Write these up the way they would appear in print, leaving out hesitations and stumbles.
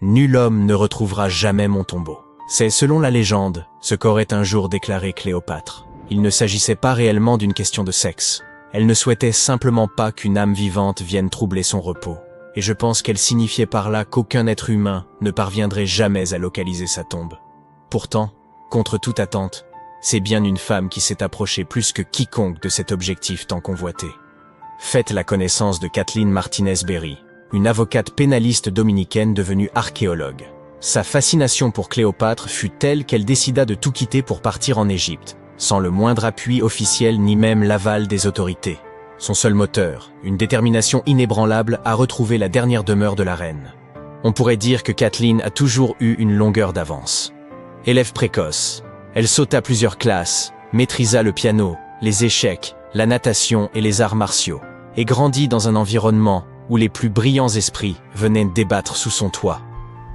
Nul homme ne retrouvera jamais mon tombeau. C'est, selon la légende, ce qu'aurait un jour déclaré Cléopâtre. Il ne s'agissait pas réellement d'une question de sexe. Elle ne souhaitait simplement pas qu'une âme vivante vienne troubler son repos. Et je pense qu'elle signifiait par là qu'aucun être humain ne parviendrait jamais à localiser sa tombe. Pourtant, contre toute attente, c'est bien une femme qui s'est approchée plus que quiconque de cet objectif tant convoité. Faites la connaissance de Kathleen Martinez-Berry, une avocate pénaliste dominicaine devenue archéologue. Sa fascination pour Cléopâtre fut telle qu'elle décida de tout quitter pour partir en Égypte, sans le moindre appui officiel ni même l'aval des autorités. Son seul moteur, une détermination inébranlable à retrouver la dernière demeure de la reine. On pourrait dire que Kathleen a toujours eu une longueur d'avance. Élève précoce, elle sauta plusieurs classes, maîtrisa le piano, les échecs, la natation et les arts martiaux, et grandit dans un environnement où les plus brillants esprits venaient débattre sous son toit.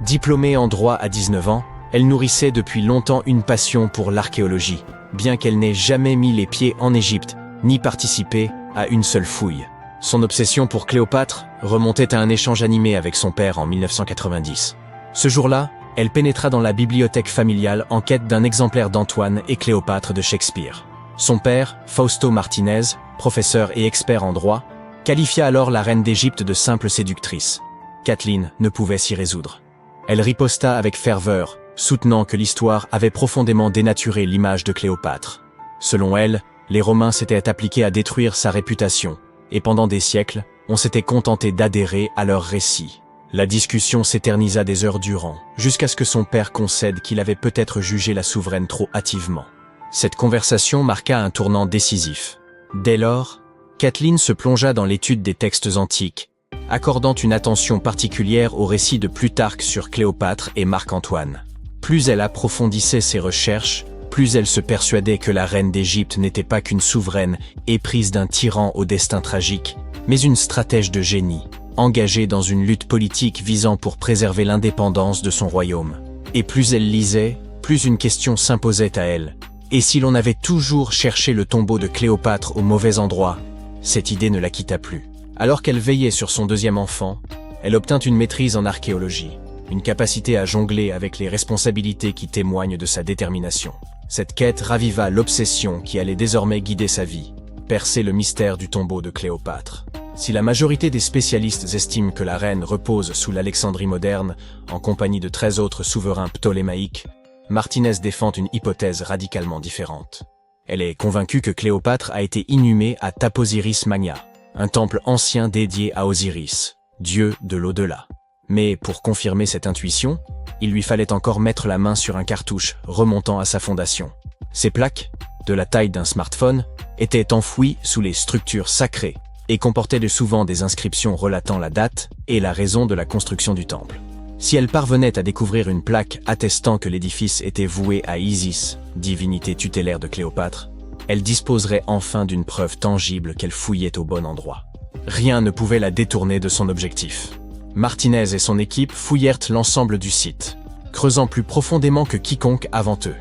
Diplômée en droit à 19 ans, elle nourrissait depuis longtemps une passion pour l'archéologie, bien qu'elle n'ait jamais mis les pieds en Égypte, ni participé à une seule fouille. Son obsession pour Cléopâtre remontait à un échange animé avec son père en 1990. Ce jour-là, elle pénétra dans la bibliothèque familiale en quête d'un exemplaire d'Antoine et Cléopâtre de Shakespeare. Son père, Fausto Martinez, professeur et expert en droit, qualifia alors la reine d'Égypte de simple séductrice. Kathleen ne pouvait s'y résoudre. Elle riposta avec ferveur, soutenant que l'histoire avait profondément dénaturé l'image de Cléopâtre. Selon elle, les Romains s'étaient appliqués à détruire sa réputation, et pendant des siècles, on s'était contenté d'adhérer à leurs récits. La discussion s'éternisa des heures durant, jusqu'à ce que son père concède qu'il avait peut-être jugé la souveraine trop hâtivement. Cette conversation marqua un tournant décisif. Dès lors, Kathleen se plongea dans l'étude des textes antiques, accordant une attention particulière aux récits de Plutarque sur Cléopâtre et Marc-Antoine. Plus elle approfondissait ses recherches, plus elle se persuadait que la reine d'Égypte n'était pas qu'une souveraine éprise d'un tyran au destin tragique, mais une stratège de génie, engagée dans une lutte politique visant pour préserver l'indépendance de son royaume. Et plus elle lisait, plus une question s'imposait à elle. Et si l'on avait toujours cherché le tombeau de Cléopâtre au mauvais endroit, cette idée ne la quitta plus. Alors qu'elle veillait sur son deuxième enfant, elle obtint une maîtrise en archéologie, une capacité à jongler avec les responsabilités qui témoignent de sa détermination. Cette quête raviva l'obsession qui allait désormais guider sa vie, percer le mystère du tombeau de Cléopâtre. Si la majorité des spécialistes estiment que la reine repose sous l'Alexandrie moderne, en compagnie de 13 autres souverains ptolémaïques, Martinez défend une hypothèse radicalement différente. Elle est convaincue que Cléopâtre a été inhumée à Taposiris Magna, un temple ancien dédié à Osiris, dieu de l'au-delà. Mais pour confirmer cette intuition, il lui fallait encore mettre la main sur un cartouche remontant à sa fondation. Ces plaques, de la taille d'un smartphone, étaient enfouies sous les structures sacrées et comportaient souvent des inscriptions relatant la date et la raison de la construction du temple. Si elle parvenait à découvrir une plaque attestant que l'édifice était voué à Isis, divinité tutélaire de Cléopâtre, elle disposerait enfin d'une preuve tangible qu'elle fouillait au bon endroit. Rien ne pouvait la détourner de son objectif. Martinez et son équipe fouillèrent l'ensemble du site, creusant plus profondément que quiconque avant eux.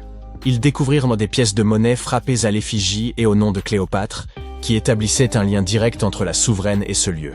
Ils découvrirent des pièces de monnaie frappées à l'effigie et au nom de Cléopâtre, qui établissaient un lien direct entre la souveraine et ce lieu.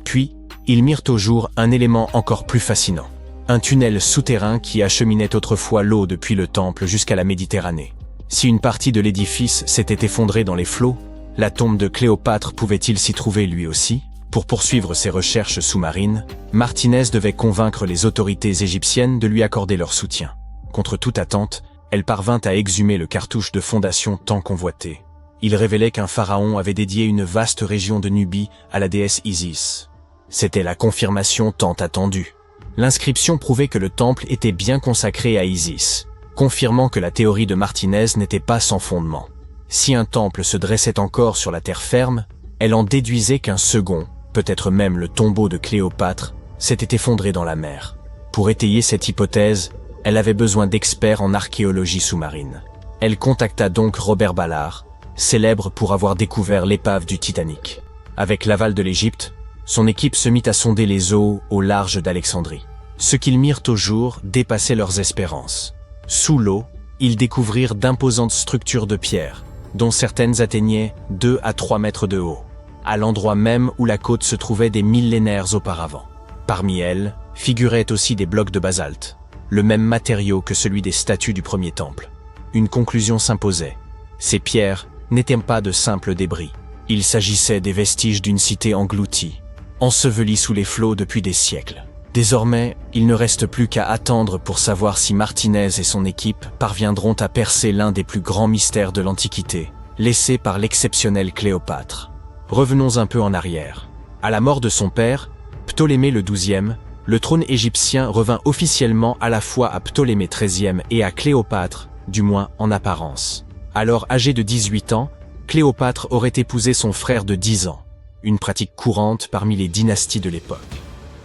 Puis, ils mirent au jour un élément encore plus fascinant. Un tunnel souterrain qui acheminait autrefois l'eau depuis le temple jusqu'à la Méditerranée. Si une partie de l'édifice s'était effondrée dans les flots, la tombe de Cléopâtre pouvait-il s'y trouver lui aussi? Pour poursuivre ses recherches sous-marines, Martinez devait convaincre les autorités égyptiennes de lui accorder leur soutien. Contre toute attente, elle parvint à exhumer le cartouche de fondation tant convoité. Il révélait qu'un pharaon avait dédié une vaste région de Nubie à la déesse Isis. C'était la confirmation tant attendue. L'inscription prouvait que le temple était bien consacré à Isis, confirmant que la théorie de Martinez n'était pas sans fondement. Si un temple se dressait encore sur la terre ferme, elle en déduisait qu'un second, peut-être même le tombeau de Cléopâtre, s'était effondré dans la mer. Pour étayer cette hypothèse, elle avait besoin d'experts en archéologie sous-marine. Elle contacta donc Robert Ballard, célèbre pour avoir découvert l'épave du Titanic. Avec l'aval de l'Égypte, son équipe se mit à sonder les eaux au large d'Alexandrie. Ce qu'ils mirent au jour dépassait leurs espérances. Sous l'eau, ils découvrirent d'imposantes structures de pierre, dont certaines atteignaient 2 à 3 mètres de haut, à l'endroit même où la côte se trouvait des millénaires auparavant. Parmi elles, figuraient aussi des blocs de basalte, le même matériau que celui des statues du premier temple. Une conclusion s'imposait. Ces pierres n'étaient pas de simples débris. Il s'agissait des vestiges d'une cité engloutie, ensevelie sous les flots depuis des siècles. Désormais, il ne reste plus qu'à attendre pour savoir si Martinez et son équipe parviendront à percer l'un des plus grands mystères de l'Antiquité, laissé par l'exceptionnel Cléopâtre. Revenons un peu en arrière. À la mort de son père, Ptolémée le XIIe, le trône égyptien revint officiellement à la fois à Ptolémée XIIIe et à Cléopâtre, du moins en apparence. Alors âgée de 18 ans, Cléopâtre aurait épousé son frère de 10 ans, une pratique courante parmi les dynasties de l'époque.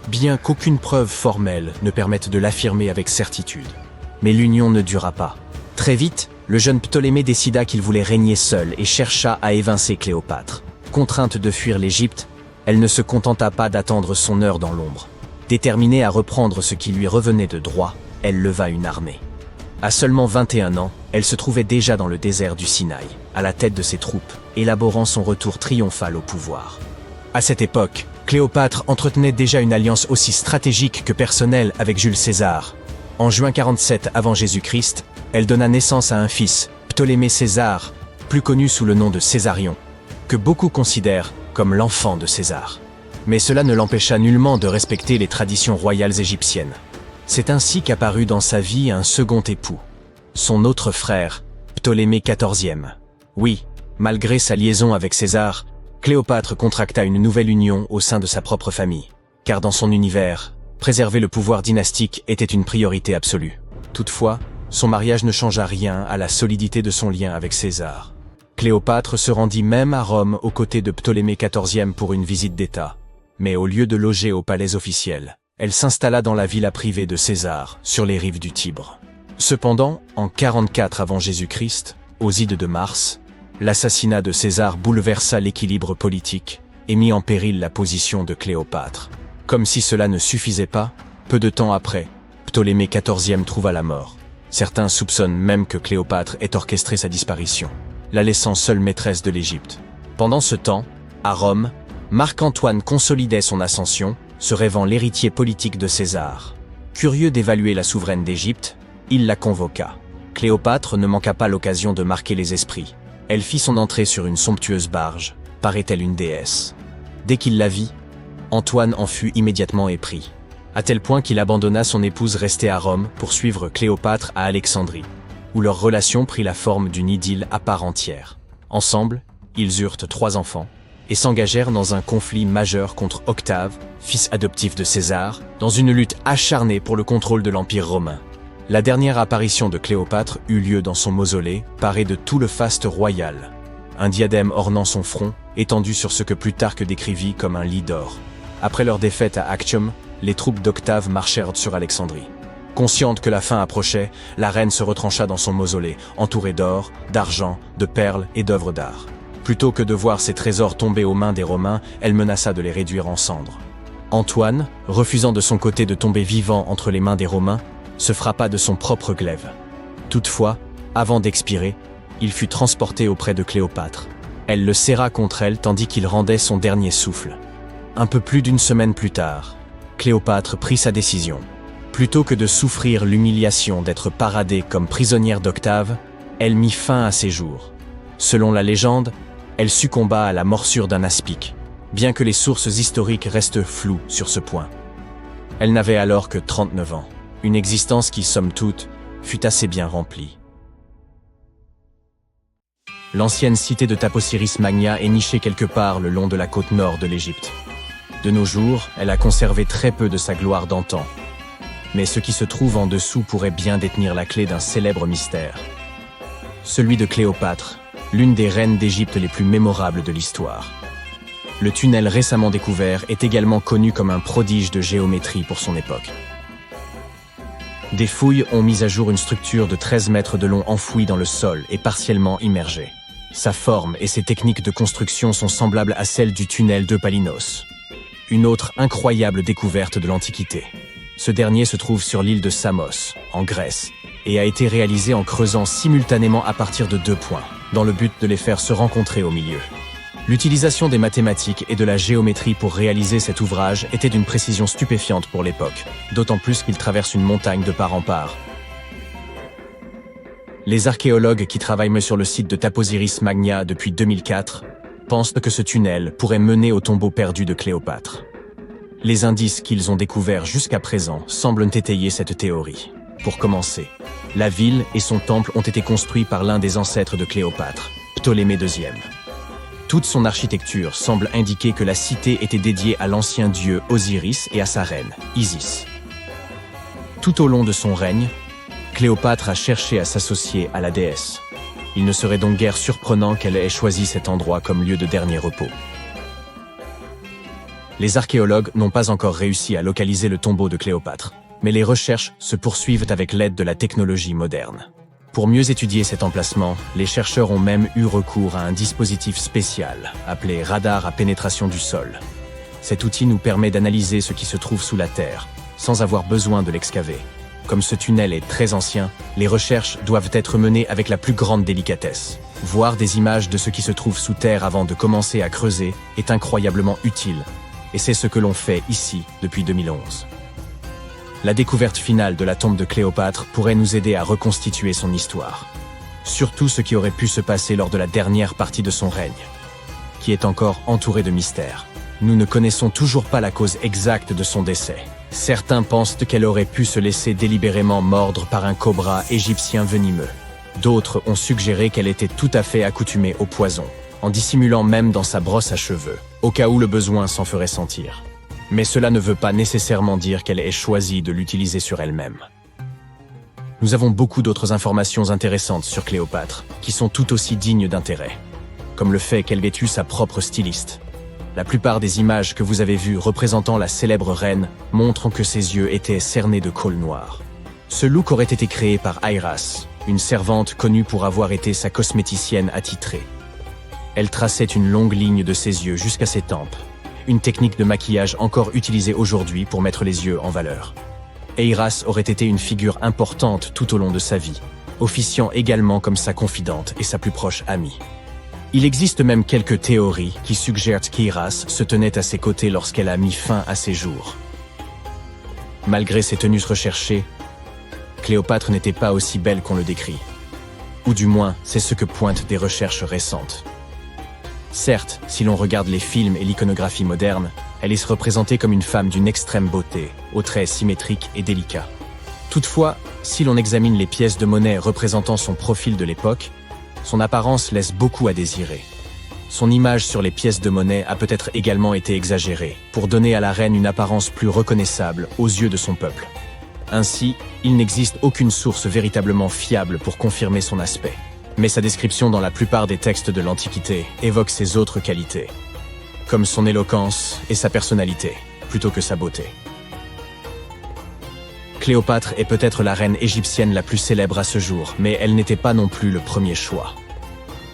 Bien qu'aucune preuve formelle ne permette de l'affirmer avec certitude. Mais l'union ne dura pas. Très vite, le jeune Ptolémée décida qu'il voulait régner seul et chercha à évincer Cléopâtre. Contrainte de fuir l'Égypte, elle ne se contenta pas d'attendre son heure dans l'ombre. Déterminée à reprendre ce qui lui revenait de droit, elle leva une armée. À seulement 21 ans, elle se trouvait déjà dans le désert du Sinaï, à la tête de ses troupes, élaborant son retour triomphal au pouvoir. À cette époque, Cléopâtre entretenait déjà une alliance aussi stratégique que personnelle avec Jules César. En juin 47 avant Jésus-Christ, elle donna naissance à un fils, Ptolémée César, plus connu sous le nom de Césarion, que beaucoup considèrent comme l'enfant de César. Mais cela ne l'empêcha nullement de respecter les traditions royales égyptiennes. C'est ainsi qu'apparut dans sa vie un second époux, son autre frère, Ptolémée XIVe. Oui, malgré sa liaison avec César, Cléopâtre contracta une nouvelle union au sein de sa propre famille, car dans son univers, préserver le pouvoir dynastique était une priorité absolue. Toutefois, son mariage ne changea rien à la solidité de son lien avec César. Cléopâtre se rendit même à Rome aux côtés de Ptolémée XIVe pour une visite d'État. Mais au lieu de loger au palais officiel, elle s'installa dans la villa privée de César, sur les rives du Tibre. Cependant, en 44 avant Jésus-Christ, aux ides de Mars, l'assassinat de César bouleversa l'équilibre politique et mit en péril la position de Cléopâtre. Comme si cela ne suffisait pas, peu de temps après, Ptolémée XIVe trouva la mort. Certains soupçonnent même que Cléopâtre ait orchestré sa disparition, la laissant seule maîtresse de l'Égypte. Pendant ce temps, à Rome, Marc-Antoine consolidait son ascension, se rêvant l'héritier politique de César. Curieux d'évaluer la souveraine d'Égypte, il la convoqua. Cléopâtre ne manqua pas l'occasion de marquer les esprits. Elle fit son entrée sur une somptueuse barge, paraît-elle une déesse. Dès qu'il la vit, Antoine en fut immédiatement épris, à tel point qu'il abandonna son épouse restée à Rome pour suivre Cléopâtre à Alexandrie, où leur relation prit la forme d'une idylle à part entière. Ensemble, ils eurent 3 enfants, et s'engagèrent dans un conflit majeur contre Octave, fils adoptif de César, dans une lutte acharnée pour le contrôle de l'Empire romain. La dernière apparition de Cléopâtre eut lieu dans son mausolée, paré de tout le faste royal. Un diadème ornant son front, étendu sur ce que Plutarque décrivit comme un lit d'or. Après leur défaite à Actium, les troupes d'Octave marchèrent sur Alexandrie. Consciente que la fin approchait, la reine se retrancha dans son mausolée, entourée d'or, d'argent, de perles et d'œuvres d'art. Plutôt que de voir ses trésors tomber aux mains des Romains, elle menaça de les réduire en cendres. Antoine, refusant de son côté de tomber vivant entre les mains des Romains, se frappa de son propre glaive. Toutefois, avant d'expirer, il fut transporté auprès de Cléopâtre. Elle le serra contre elle tandis qu'il rendait son dernier souffle. Un peu plus d'1 semaine plus tard, Cléopâtre prit sa décision. Plutôt que de souffrir l'humiliation d'être paradée comme prisonnière d'Octave, elle mit fin à ses jours. Selon la légende, elle succomba à la morsure d'un aspic, bien que les sources historiques restent floues sur ce point. Elle n'avait alors que 39 ans, une existence qui, somme toute, fut assez bien remplie. L'ancienne cité de Taposiris Magna est nichée quelque part le long de la côte nord de l'Égypte. De nos jours, elle a conservé très peu de sa gloire d'antan. Mais ce qui se trouve en dessous pourrait bien détenir la clé d'un célèbre mystère. Celui de Cléopâtre, l'une des reines d'Égypte les plus mémorables de l'histoire. Le tunnel récemment découvert est également connu comme un prodige de géométrie pour son époque. Des fouilles ont mis à jour une structure de 13 mètres de long enfouie dans le sol et partiellement immergée. Sa forme et ses techniques de construction sont semblables à celles du tunnel de Palinos. Une autre incroyable découverte de l'Antiquité. Ce dernier se trouve sur l'île de Samos, en Grèce, et a été réalisé en creusant simultanément à partir de 2 points, dans le but de les faire se rencontrer au milieu. L'utilisation des mathématiques et de la géométrie pour réaliser cet ouvrage était d'une précision stupéfiante pour l'époque, d'autant plus qu'il traverse une montagne de part en part. Les archéologues qui travaillent sur le site de Taposiris Magna depuis 2004 pensent que ce tunnel pourrait mener au tombeau perdu de Cléopâtre. Les indices qu'ils ont découverts jusqu'à présent semblent étayer cette théorie. Pour commencer, la ville et son temple ont été construits par l'un des ancêtres de Cléopâtre, Ptolémée II. Toute son architecture semble indiquer que la cité était dédiée à l'ancien dieu Osiris et à sa reine, Isis. Tout au long de son règne, Cléopâtre a cherché à s'associer à la déesse. Il ne serait donc guère surprenant qu'elle ait choisi cet endroit comme lieu de dernier repos. Les archéologues n'ont pas encore réussi à localiser le tombeau de Cléopâtre, mais les recherches se poursuivent avec l'aide de la technologie moderne. Pour mieux étudier cet emplacement, les chercheurs ont même eu recours à un dispositif spécial, appelé radar à pénétration du sol. Cet outil nous permet d'analyser ce qui se trouve sous la terre, sans avoir besoin de l'excaver. Comme ce tunnel est très ancien, les recherches doivent être menées avec la plus grande délicatesse. Voir des images de ce qui se trouve sous terre avant de commencer à creuser est incroyablement utile, et c'est ce que l'on fait ici depuis 2011. La découverte finale de la tombe de Cléopâtre pourrait nous aider à reconstituer son histoire. Surtout ce qui aurait pu se passer lors de la dernière partie de son règne, qui est encore entouré de mystères. Nous ne connaissons toujours pas la cause exacte de son décès. Certains pensent qu'elle aurait pu se laisser délibérément mordre par un cobra égyptien venimeux. D'autres ont suggéré qu'elle était tout à fait accoutumée au poison, en dissimulant même dans sa brosse à cheveux, au cas où le besoin s'en ferait sentir. Mais cela ne veut pas nécessairement dire qu'elle ait choisi de l'utiliser sur elle-même. Nous avons beaucoup d'autres informations intéressantes sur Cléopâtre, qui sont tout aussi dignes d'intérêt, comme le fait qu'elle ait eu sa propre styliste. La plupart des images que vous avez vues représentant la célèbre reine montrent que ses yeux étaient cernés de colle noire. Ce look aurait été créé par Iras, une servante connue pour avoir été sa cosméticienne attitrée. Elle traçait une longue ligne de ses yeux jusqu'à ses tempes, une technique de maquillage encore utilisée aujourd'hui pour mettre les yeux en valeur. Eiras aurait été une figure importante tout au long de sa vie, officiant également comme sa confidente et sa plus proche amie. Il existe même quelques théories qui suggèrent qu'Eiras se tenait à ses côtés lorsqu'elle a mis fin à ses jours. Malgré ses tenues recherchées, Cléopâtre n'était pas aussi belle qu'on le décrit. Ou du moins, c'est ce que pointent des recherches récentes. Certes, si l'on regarde les films et l'iconographie moderne, elle est représentée comme une femme d'une extrême beauté, aux traits symétriques et délicats. Toutefois, si l'on examine les pièces de monnaie représentant son profil de l'époque, son apparence laisse beaucoup à désirer. Son image sur les pièces de monnaie a peut-être également été exagérée, pour donner à la reine une apparence plus reconnaissable aux yeux de son peuple. Ainsi, il n'existe aucune source véritablement fiable pour confirmer son aspect. Mais sa description dans la plupart des textes de l'Antiquité évoque ses autres qualités, comme son éloquence et sa personnalité, plutôt que sa beauté. Cléopâtre est peut-être la reine égyptienne la plus célèbre à ce jour, mais elle n'était pas non plus le premier choix.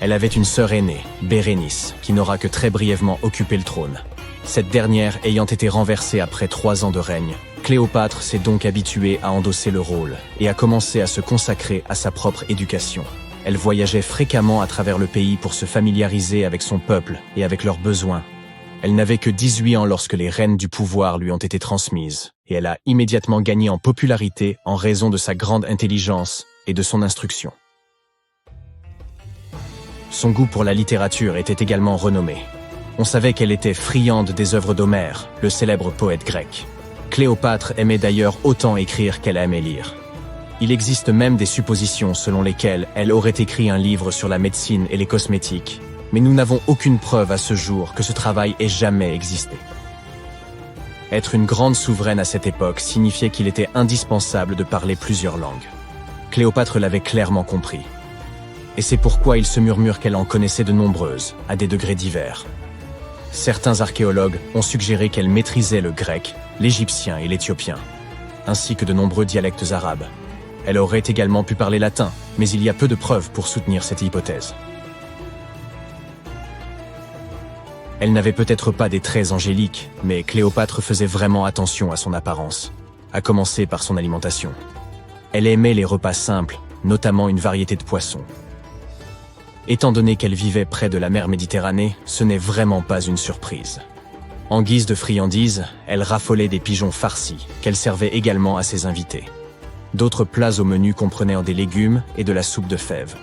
Elle avait une sœur aînée, Bérénice, qui n'aura que très brièvement occupé le trône. Cette dernière ayant été renversée après 3 ans de règne, Cléopâtre s'est donc habituée à endosser le rôle et a commencé à se consacrer à sa propre éducation. Elle voyageait fréquemment à travers le pays pour se familiariser avec son peuple et avec leurs besoins. Elle n'avait que 18 ans lorsque les rênes du pouvoir lui ont été transmises, et elle a immédiatement gagné en popularité en raison de sa grande intelligence et de son instruction. Son goût pour la littérature était également renommé. On savait qu'elle était friande des œuvres d'Homère, le célèbre poète grec. Cléopâtre aimait d'ailleurs autant écrire qu'elle aimait lire. Il existe même des suppositions selon lesquelles elle aurait écrit un livre sur la médecine et les cosmétiques, mais nous n'avons aucune preuve à ce jour que ce travail ait jamais existé. Être une grande souveraine à cette époque signifiait qu'il était indispensable de parler plusieurs langues. Cléopâtre l'avait clairement compris. Et c'est pourquoi il se murmure qu'elle en connaissait de nombreuses, à des degrés divers. Certains archéologues ont suggéré qu'elle maîtrisait le grec, l'égyptien et l'éthiopien, ainsi que de nombreux dialectes arabes. Elle aurait également pu parler latin, mais il y a peu de preuves pour soutenir cette hypothèse. Elle n'avait peut-être pas des traits angéliques, mais Cléopâtre faisait vraiment attention à son apparence, à commencer par son alimentation. Elle aimait les repas simples, notamment une variété de poissons. Étant donné qu'elle vivait près de la mer Méditerranée, ce n'est vraiment pas une surprise. En guise de friandise, elle raffolait des pigeons farcis, qu'elle servait également à ses invités. D'autres plats au menu comprenaient des légumes et de la soupe de fèves.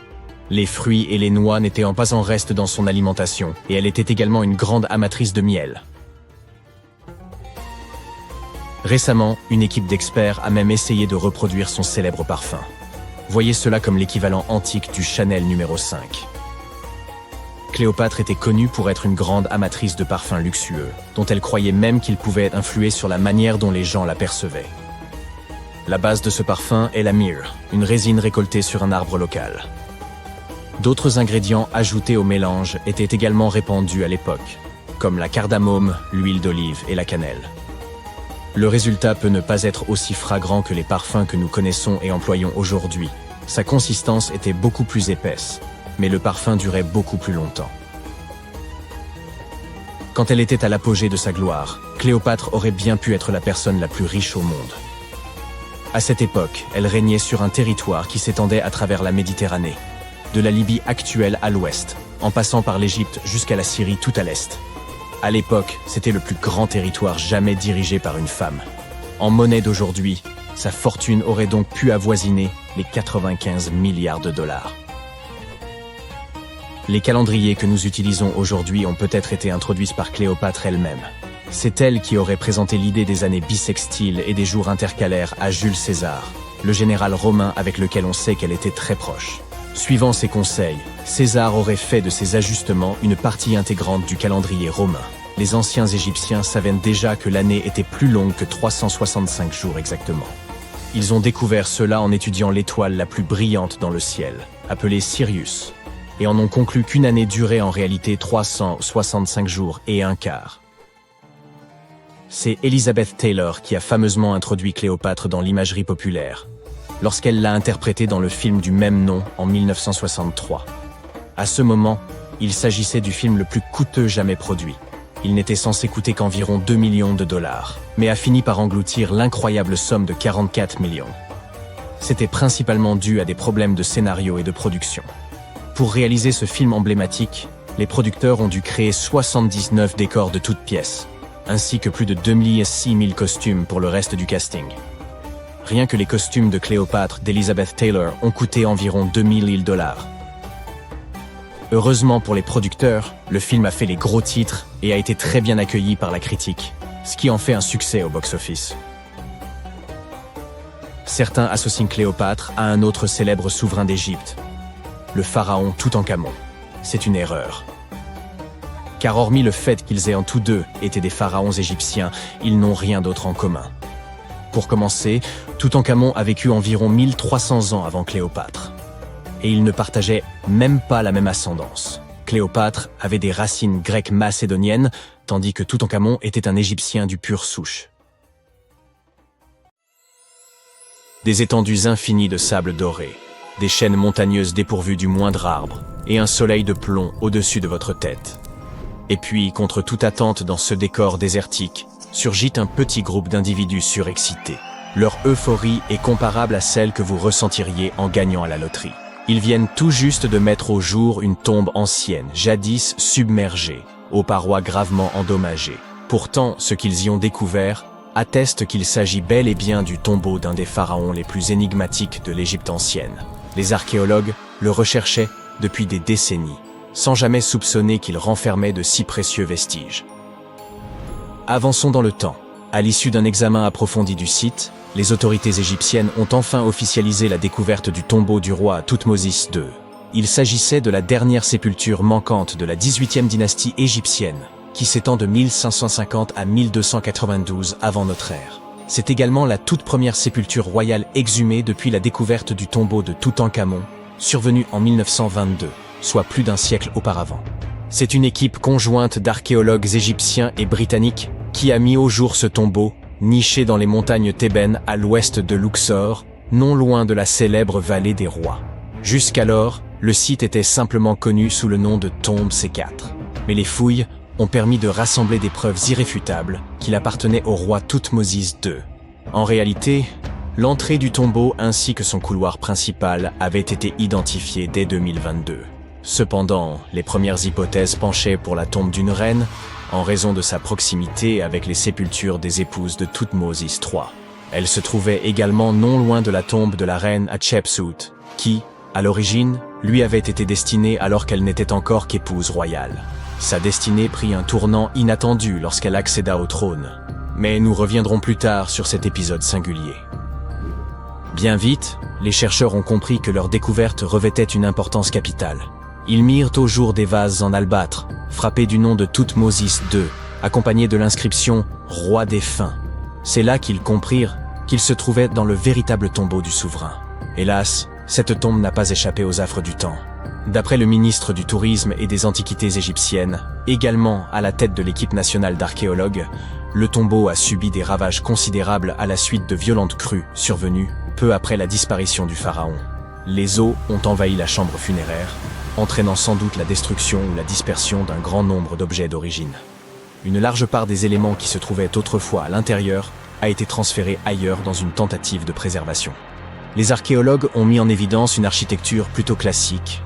Les fruits et les noix n'étaient pas en reste dans son alimentation, et elle était également une grande amatrice de miel. Récemment, une équipe d'experts a même essayé de reproduire son célèbre parfum. Voyez cela comme l'équivalent antique du Chanel numéro 5. Cléopâtre était connue pour être une grande amatrice de parfums luxueux, dont elle croyait même qu'ils pouvaient influer sur la manière dont les gens la percevaient. La base de ce parfum est la myrrhe, une résine récoltée sur un arbre local. D'autres ingrédients ajoutés au mélange étaient également répandus à l'époque, comme la cardamome, l'huile d'olive et la cannelle. Le résultat peut ne pas être aussi fragrant que les parfums que nous connaissons et employons aujourd'hui. Sa consistance était beaucoup plus épaisse, mais le parfum durait beaucoup plus longtemps. Quand elle était à l'apogée de sa gloire, Cléopâtre aurait bien pu être la personne la plus riche au monde. À cette époque, elle régnait sur un territoire qui s'étendait à travers la Méditerranée, de la Libye actuelle à l'ouest, en passant par l'Égypte jusqu'à la Syrie tout à l'est. À l'époque, c'était le plus grand territoire jamais dirigé par une femme. En monnaie d'aujourd'hui, sa fortune aurait donc pu avoisiner les 95 milliards de dollars. Les calendriers que nous utilisons aujourd'hui ont peut-être été introduits par Cléopâtre elle-même. C'est elle qui aurait présenté l'idée des années bissextiles et des jours intercalaires à Jules César, le général romain avec lequel on sait qu'elle était très proche. Suivant ses conseils, César aurait fait de ces ajustements une partie intégrante du calendrier romain. Les anciens Égyptiens savaient déjà que l'année était plus longue que 365 jours exactement. Ils ont découvert cela en étudiant l'étoile la plus brillante dans le ciel, appelée Sirius, et en ont conclu qu'une année durait en réalité 365 jours et un quart. C'est Elizabeth Taylor qui a fameusement introduit Cléopâtre dans l'imagerie populaire, lorsqu'elle l'a interprétée dans le film du même nom en 1963. À ce moment, il s'agissait du film le plus coûteux jamais produit. Il n'était censé coûter qu'environ 2 millions de dollars, mais a fini par engloutir l'incroyable somme de 44 millions. C'était principalement dû à des problèmes de scénario et de production. Pour réaliser ce film emblématique, les producteurs ont dû créer 79 décors de toutes pièces, ainsi que plus de 2006 000 costumes pour le reste du casting. Rien que les costumes de Cléopâtre d'Elizabeth Taylor ont coûté environ 2000 dollars. Heureusement pour les producteurs, le film a fait les gros titres et a été très bien accueilli par la critique, ce qui en fait un succès au box-office. Certains associent Cléopâtre à un autre célèbre souverain d'Égypte, le pharaon Toutankhamon. C'est une erreur. Car hormis le fait qu'ils aient en tous deux été des pharaons égyptiens, ils n'ont rien d'autre en commun. Pour commencer, Toutankhamon a vécu environ 1300 ans avant Cléopâtre. Et ils ne partageaient même pas la même ascendance. Cléopâtre avait des racines grecques macédoniennes, tandis que Toutankhamon était un Égyptien du pur souche. Des étendues infinies de sable doré, des chaînes montagneuses dépourvues du moindre arbre, et un soleil de plomb au-dessus de votre tête. Et puis, contre toute attente dans ce décor désertique, surgit un petit groupe d'individus surexcités. Leur euphorie est comparable à celle que vous ressentiriez en gagnant à la loterie. Ils viennent tout juste de mettre au jour une tombe ancienne, jadis submergée, aux parois gravement endommagées. Pourtant, ce qu'ils y ont découvert atteste qu'il s'agit bel et bien du tombeau d'un des pharaons les plus énigmatiques de l'Égypte ancienne. Les archéologues le recherchaient depuis des décennies, sans jamais soupçonner qu'il renfermait de si précieux vestiges. Avançons dans le temps. À l'issue d'un examen approfondi du site, les autorités égyptiennes ont enfin officialisé la découverte du tombeau du roi Thoutmôsis II. Il s'agissait de la dernière sépulture manquante de la 18e dynastie égyptienne, qui s'étend de 1550 à 1292 avant notre ère. C'est également la toute première sépulture royale exhumée depuis la découverte du tombeau de Toutankhamon, survenue en 1922, soit plus d'un siècle auparavant. C'est une équipe conjointe d'archéologues égyptiens et britanniques qui a mis au jour ce tombeau, niché dans les montagnes thébaines à l'ouest de Luxor, non loin de la célèbre vallée des rois. Jusqu'alors, le site était simplement connu sous le nom de tombe C4. Mais les fouilles ont permis de rassembler des preuves irréfutables qu'il appartenait au roi Thoutmôsis II. En réalité, l'entrée du tombeau ainsi que son couloir principal avaient été identifiés dès 2022. Cependant, les premières hypothèses penchaient pour la tombe d'une reine, en raison de sa proximité avec les sépultures des épouses de Thoutmôsis III. Elle se trouvait également non loin de la tombe de la reine Hatshepsut, qui, à l'origine, lui avait été destinée alors qu'elle n'était encore qu'épouse royale. Sa destinée prit un tournant inattendu lorsqu'elle accéda au trône. Mais nous reviendrons plus tard sur cet épisode singulier. Bien vite, les chercheurs ont compris que leur découverte revêtait une importance capitale. Ils mirent au jour des vases en albâtre, frappés du nom de Thoutmôsis II, accompagnés de l'inscription « Roi défunt ». C'est là qu'ils comprirent qu'ils se trouvaient dans le véritable tombeau du souverain. Hélas, cette tombe n'a pas échappé aux affres du temps. D'après le ministre du Tourisme et des Antiquités égyptiennes, également à la tête de l'équipe nationale d'archéologues, le tombeau a subi des ravages considérables à la suite de violentes crues survenues peu après la disparition du pharaon. Les eaux ont envahi la chambre funéraire, entraînant sans doute la destruction ou la dispersion d'un grand nombre d'objets d'origine. Une large part des éléments qui se trouvaient autrefois à l'intérieur a été transférée ailleurs dans une tentative de préservation. Les archéologues ont mis en évidence une architecture plutôt classique,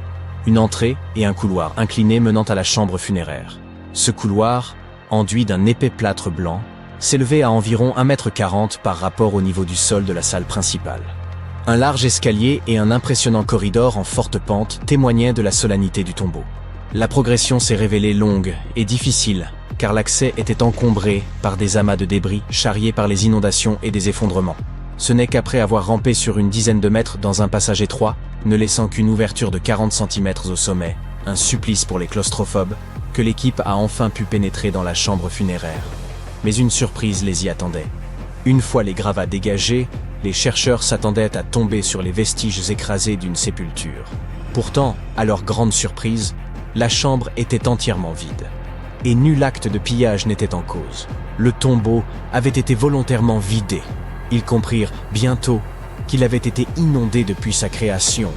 une entrée et un couloir incliné menant à la chambre funéraire. Ce couloir, enduit d'un épais plâtre blanc, s'élevait à environ 1,40 m par rapport au niveau du sol de la salle principale. Un large escalier et un impressionnant corridor en forte pente témoignaient de la solennité du tombeau. La progression s'est révélée longue et difficile, car l'accès était encombré par des amas de débris charriés par les inondations et des effondrements. Ce n'est qu'après avoir rampé sur une dizaine de mètres dans un passage étroit, ne laissant qu'une ouverture de 40 cm au sommet, un supplice pour les claustrophobes, que l'équipe a enfin pu pénétrer dans la chambre funéraire. Mais une surprise les y attendait. Une fois les gravats dégagés, les chercheurs s'attendaient à tomber sur les vestiges écrasés d'une sépulture. Pourtant, à leur grande surprise, la chambre était entièrement vide. Et nul acte de pillage n'était en cause. Le tombeau avait été volontairement vidé. Ils comprirent bientôt qu'il avait été inondé depuis sa création,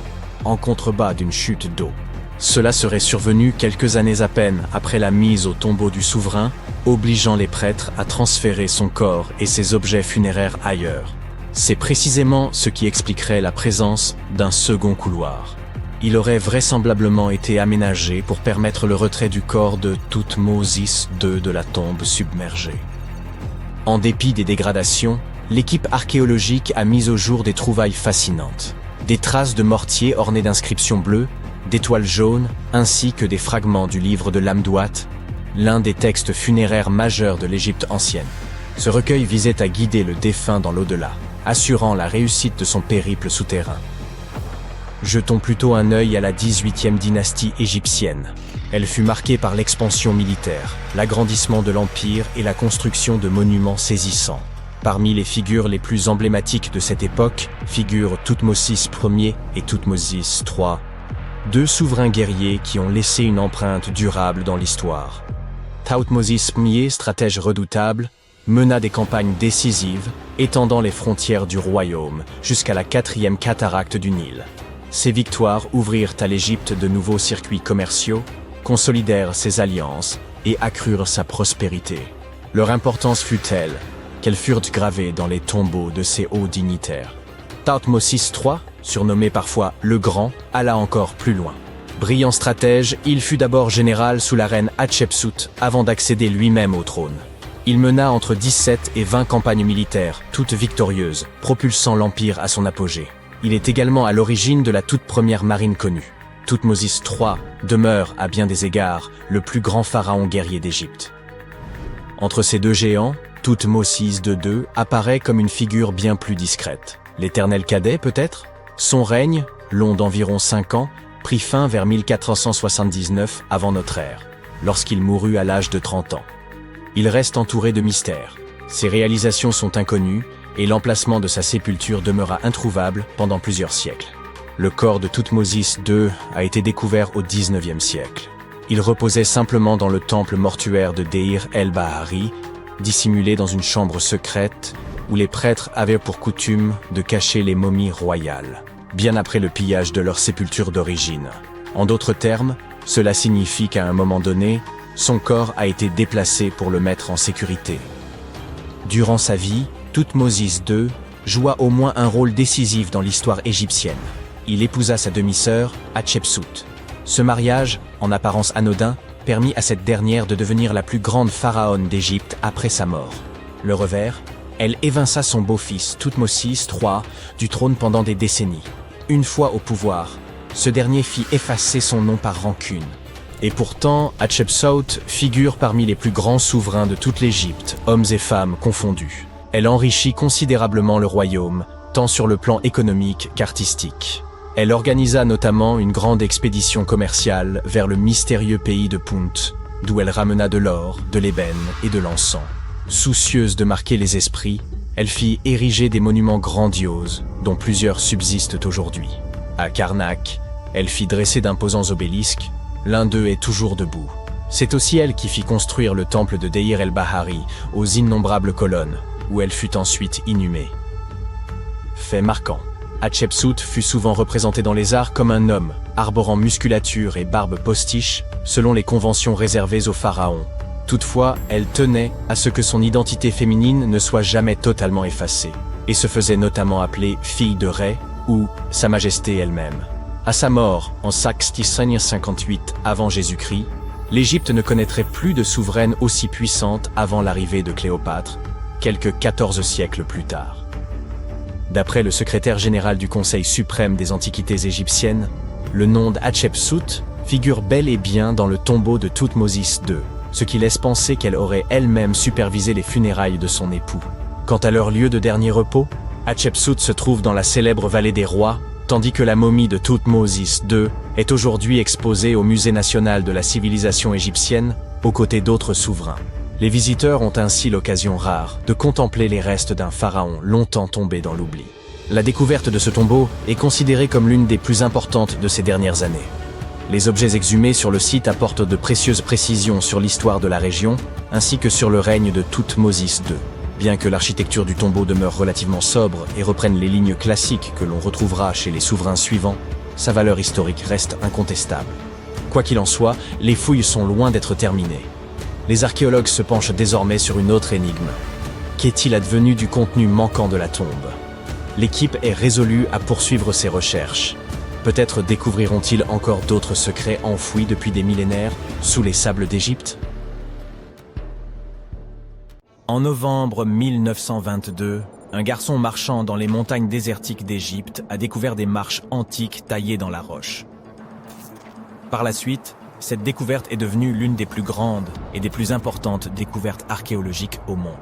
en contrebas d'une chute d'eau. Cela serait survenu quelques années à peine après la mise au tombeau du souverain, obligeant les prêtres à transférer son corps et ses objets funéraires ailleurs. C'est précisément ce qui expliquerait la présence d'un second couloir. Il aurait vraisemblablement été aménagé pour permettre le retrait du corps de Thoutmôsis II de la tombe submergée. En dépit des dégradations, l'équipe archéologique a mis au jour des trouvailles fascinantes. Des traces de mortier ornées d'inscriptions bleues, d'étoiles jaunes, ainsi que des fragments du livre de l'Amduat, l'un des textes funéraires majeurs de l'Égypte ancienne. Ce recueil visait à guider le défunt dans l'au-delà, assurant la réussite de son périple souterrain. Jetons plutôt un œil à la 18e dynastie égyptienne. Elle fut marquée par l'expansion militaire, l'agrandissement de l'empire et la construction de monuments saisissants. Parmi les figures les plus emblématiques de cette époque figurent Thoutmôsis Ier et Thoutmôsis III, deux souverains guerriers qui ont laissé une empreinte durable dans l'histoire. Thoutmôsis Ier, stratège redoutable, mena des campagnes décisives, étendant les frontières du royaume jusqu'à la 4e cataracte du Nil. Ces victoires ouvrirent à l'Égypte de nouveaux circuits commerciaux, consolidèrent ses alliances et accrurent sa prospérité. Leur importance fut telle qu'elles furent gravées dans les tombeaux de ces hauts dignitaires. Thoutmôsis III, surnommé parfois le Grand, alla encore plus loin. Brillant stratège, il fut d'abord général sous la reine Hatshepsut avant d'accéder lui-même au trône. Il mena entre 17 et 20 campagnes militaires, toutes victorieuses, propulsant l'empire à son apogée. Il est également à l'origine de la toute première marine connue. Thoutmôsis III demeure, à bien des égards, le plus grand pharaon guerrier d'Égypte. Entre ces deux géants, Thoutmôsis II apparaît comme une figure bien plus discrète. L'éternel cadet, peut-être? Son règne, long d'environ 5 ans, prit fin vers 1479 avant notre ère, lorsqu'il mourut à l'âge de 30 ans. Il reste entouré de mystères. Ses réalisations sont inconnues et l'emplacement de sa sépulture demeura introuvable pendant plusieurs siècles. Le corps de Thoutmôsis II a été découvert au XIXe siècle. Il reposait simplement dans le temple mortuaire de Deir el-Bahari, dissimulé dans une chambre secrète où les prêtres avaient pour coutume de cacher les momies royales, bien après le pillage de leur sépulture d'origine. En d'autres termes, cela signifie qu'à un moment donné, son corps a été déplacé pour le mettre en sécurité. Durant sa vie, Thoutmôsis II joua au moins un rôle décisif dans l'histoire égyptienne. Il épousa sa demi-sœur, Hatshepsut. Ce mariage, en apparence anodin, permit à cette dernière de devenir la plus grande pharaone d'Égypte après sa mort. Le revers, elle évinça son beau-fils Thoutmôsis III du trône pendant des décennies. Une fois au pouvoir, ce dernier fit effacer son nom par rancune. Et pourtant, Hatshepsut figure parmi les plus grands souverains de toute l'Égypte, hommes et femmes confondus. Elle enrichit considérablement le royaume, tant sur le plan économique qu'artistique. Elle organisa notamment une grande expédition commerciale vers le mystérieux pays de Punt, d'où elle ramena de l'or, de l'ébène et de l'encens. Soucieuse de marquer les esprits, elle fit ériger des monuments grandioses, dont plusieurs subsistent aujourd'hui. À Karnak, elle fit dresser d'imposants obélisques, l'un d'eux est toujours debout. C'est aussi elle qui fit construire le temple de Deir el-Bahari, aux innombrables colonnes, où elle fut ensuite inhumée. Fait marquant, Hatshepsut fut souvent représentée dans les arts comme un homme, arborant musculature et barbe postiche, selon les conventions réservées aux pharaons. Toutefois, elle tenait à ce que son identité féminine ne soit jamais totalement effacée, et se faisait notamment appeler fille de Ré ou Sa Majesté elle-même. À sa mort, en 658 avant Jésus-Christ, l'Égypte ne connaîtrait plus de souveraine aussi puissante avant l'arrivée de Cléopâtre, quelques 14 siècles plus tard. D'après le secrétaire général du Conseil suprême des antiquités égyptiennes, le nom d'Hatshepsut figure bel et bien dans le tombeau de Thoutmôsis II, ce qui laisse penser qu'elle aurait elle-même supervisé les funérailles de son époux. Quant à leur lieu de dernier repos, Hatshepsut se trouve dans la célèbre vallée des rois, tandis que la momie de Thoutmôsis II est aujourd'hui exposée au Musée national de la civilisation égyptienne, aux côtés d'autres souverains. Les visiteurs ont ainsi l'occasion rare de contempler les restes d'un pharaon longtemps tombé dans l'oubli. La découverte de ce tombeau est considérée comme l'une des plus importantes de ces dernières années. Les objets exhumés sur le site apportent de précieuses précisions sur l'histoire de la région, ainsi que sur le règne de Thoutmôsis II. Bien que l'architecture du tombeau demeure relativement sobre et reprenne les lignes classiques que l'on retrouvera chez les souverains suivants, sa valeur historique reste incontestable. Quoi qu'il en soit, les fouilles sont loin d'être terminées. Les archéologues se penchent désormais sur une autre énigme. Qu'est-il advenu du contenu manquant de la tombe? L'équipe est résolue à poursuivre ses recherches. Peut-être découvriront-ils encore d'autres secrets enfouis depuis des millénaires sous les sables d'Égypte? En novembre 1922, un garçon marchant dans les montagnes désertiques d'Égypte a découvert des marches antiques taillées dans la roche. Par la suite, cette découverte est devenue l'une des plus grandes et des plus importantes découvertes archéologiques au monde.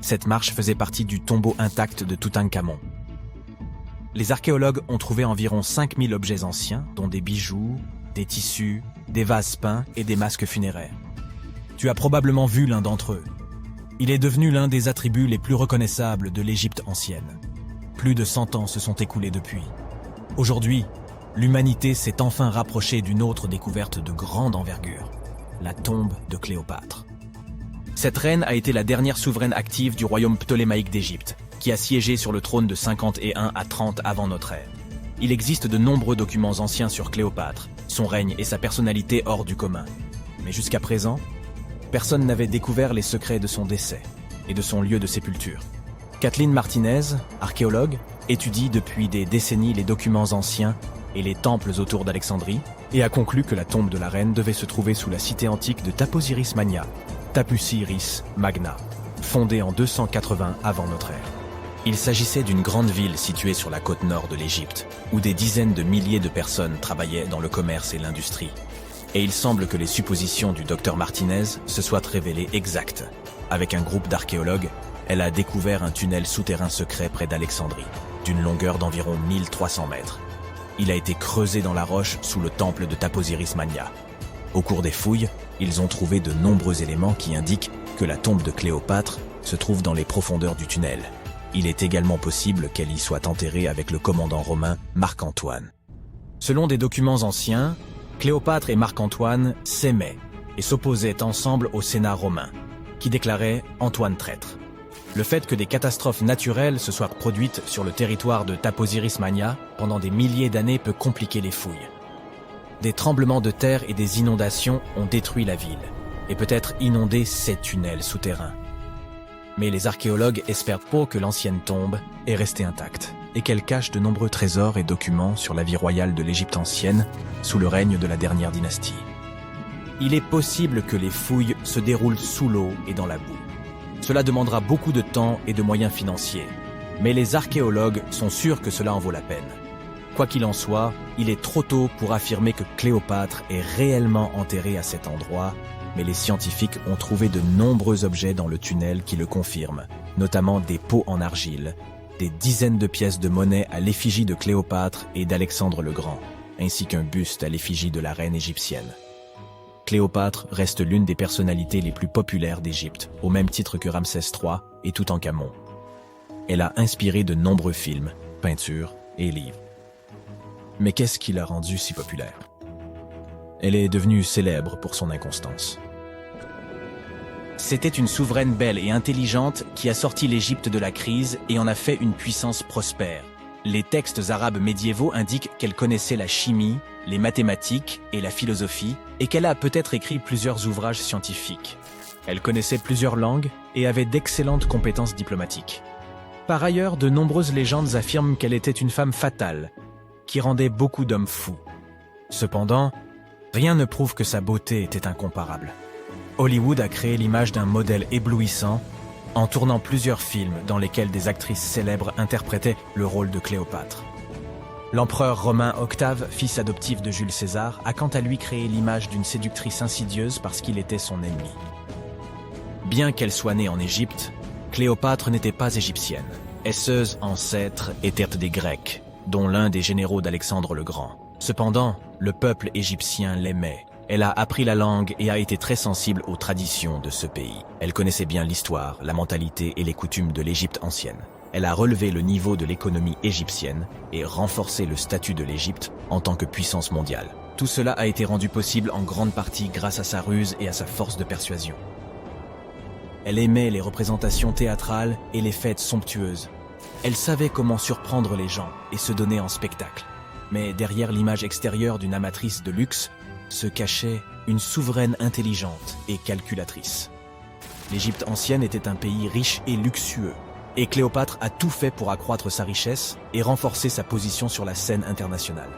Cette marche faisait partie du tombeau intact de Toutankhamon. Les archéologues ont trouvé environ 5000 objets anciens, dont des bijoux, des tissus, des vases peints et des masques funéraires. Tu as probablement vu l'un d'entre eux. Il est devenu l'un des attributs les plus reconnaissables de l'Égypte ancienne. Plus de 100 ans se sont écoulés depuis. Aujourd'hui, l'humanité s'est enfin rapprochée d'une autre découverte de grande envergure, la tombe de Cléopâtre. Cette reine a été la dernière souveraine active du royaume ptolémaïque d'Égypte, qui a siégé sur le trône de 51 à 30 avant notre ère. Il existe de nombreux documents anciens sur Cléopâtre, son règne et sa personnalité hors du commun. Mais jusqu'à présent, personne n'avait découvert les secrets de son décès et de son lieu de sépulture. Kathleen Martinez, archéologue, étudie depuis des décennies les documents anciens et les temples autour d'Alexandrie, et a conclu que la tombe de la reine devait se trouver sous la cité antique de Taposiris Magna, Tapusiris Magna, fondée en 280 avant notre ère. Il s'agissait d'une grande ville située sur la côte nord de l'Égypte, où des dizaines de milliers de personnes travaillaient dans le commerce et l'industrie. Et il semble que les suppositions du docteur Martinez se soient révélées exactes. Avec un groupe d'archéologues, elle a découvert un tunnel souterrain secret près d'Alexandrie, d'une longueur d'environ 1300 mètres. Il a été creusé dans la roche sous le temple de Taposiris Magna. Au cours des fouilles, ils ont trouvé de nombreux éléments qui indiquent que la tombe de Cléopâtre se trouve dans les profondeurs du tunnel. Il est également possible qu'elle y soit enterrée avec le commandant romain Marc-Antoine. Selon des documents anciens, Cléopâtre et Marc-Antoine s'aimaient et s'opposaient ensemble au Sénat romain, qui déclarait Antoine traître. Le fait que des catastrophes naturelles se soient produites sur le territoire de Taposiris Magna pendant des milliers d'années peut compliquer les fouilles. Des tremblements de terre et des inondations ont détruit la ville, et peut-être inondé ces tunnels souterrains. Mais les archéologues espèrent pour que l'ancienne tombe est restée intacte et qu'elle cache de nombreux trésors et documents sur la vie royale de l'Égypte ancienne sous le règne de la dernière dynastie. Il est possible que les fouilles se déroulent sous l'eau et dans la boue. Cela demandera beaucoup de temps et de moyens financiers, mais les archéologues sont sûrs que cela en vaut la peine. Quoi qu'il en soit, il est trop tôt pour affirmer que Cléopâtre est réellement enterrée à cet endroit, mais les scientifiques ont trouvé de nombreux objets dans le tunnel qui le confirment, notamment des pots en argile, des dizaines de pièces de monnaie à l'effigie de Cléopâtre et d'Alexandre le Grand, ainsi qu'un buste à l'effigie de la reine égyptienne. Cléopâtre reste l'une des personnalités les plus populaires d'Égypte, au même titre que Ramsès III et Toutankhamon. Elle a inspiré de nombreux films, peintures et livres. Mais qu'est-ce qui l'a rendue si populaire? Elle est devenue célèbre pour son inconstance. C'était une souveraine belle et intelligente qui a sorti l'Égypte de la crise et en a fait une puissance prospère. Les textes arabes médiévaux indiquent qu'elle connaissait la chimie, les mathématiques et la philosophie, et qu'elle a peut-être écrit plusieurs ouvrages scientifiques. Elle connaissait plusieurs langues et avait d'excellentes compétences diplomatiques. Par ailleurs, de nombreuses légendes affirment qu'elle était une femme fatale, qui rendait beaucoup d'hommes fous. Cependant, rien ne prouve que sa beauté était incomparable. Hollywood a créé l'image d'un modèle éblouissant en tournant plusieurs films dans lesquels des actrices célèbres interprétaient le rôle de Cléopâtre. L'empereur romain Octave, fils adoptif de Jules César, a quant à lui créé l'image d'une séductrice insidieuse parce qu'il était son ennemi. Bien qu'elle soit née en Égypte, Cléopâtre n'était pas égyptienne. Ses ancêtres étaient des Grecs, dont l'un des généraux d'Alexandre le Grand. Cependant, le peuple égyptien l'aimait. Elle a appris la langue et a été très sensible aux traditions de ce pays. Elle connaissait bien l'histoire, la mentalité et les coutumes de l'Égypte ancienne. Elle a relevé le niveau de l'économie égyptienne et renforcé le statut de l'Égypte en tant que puissance mondiale. Tout cela a été rendu possible en grande partie grâce à sa ruse et à sa force de persuasion. Elle aimait les représentations théâtrales et les fêtes somptueuses. Elle savait comment surprendre les gens et se donner en spectacle. Mais derrière l'image extérieure d'une amatrice de luxe, se cachait une souveraine intelligente et calculatrice. L'Égypte ancienne était un pays riche et luxueux, et Cléopâtre a tout fait pour accroître sa richesse et renforcer sa position sur la scène internationale.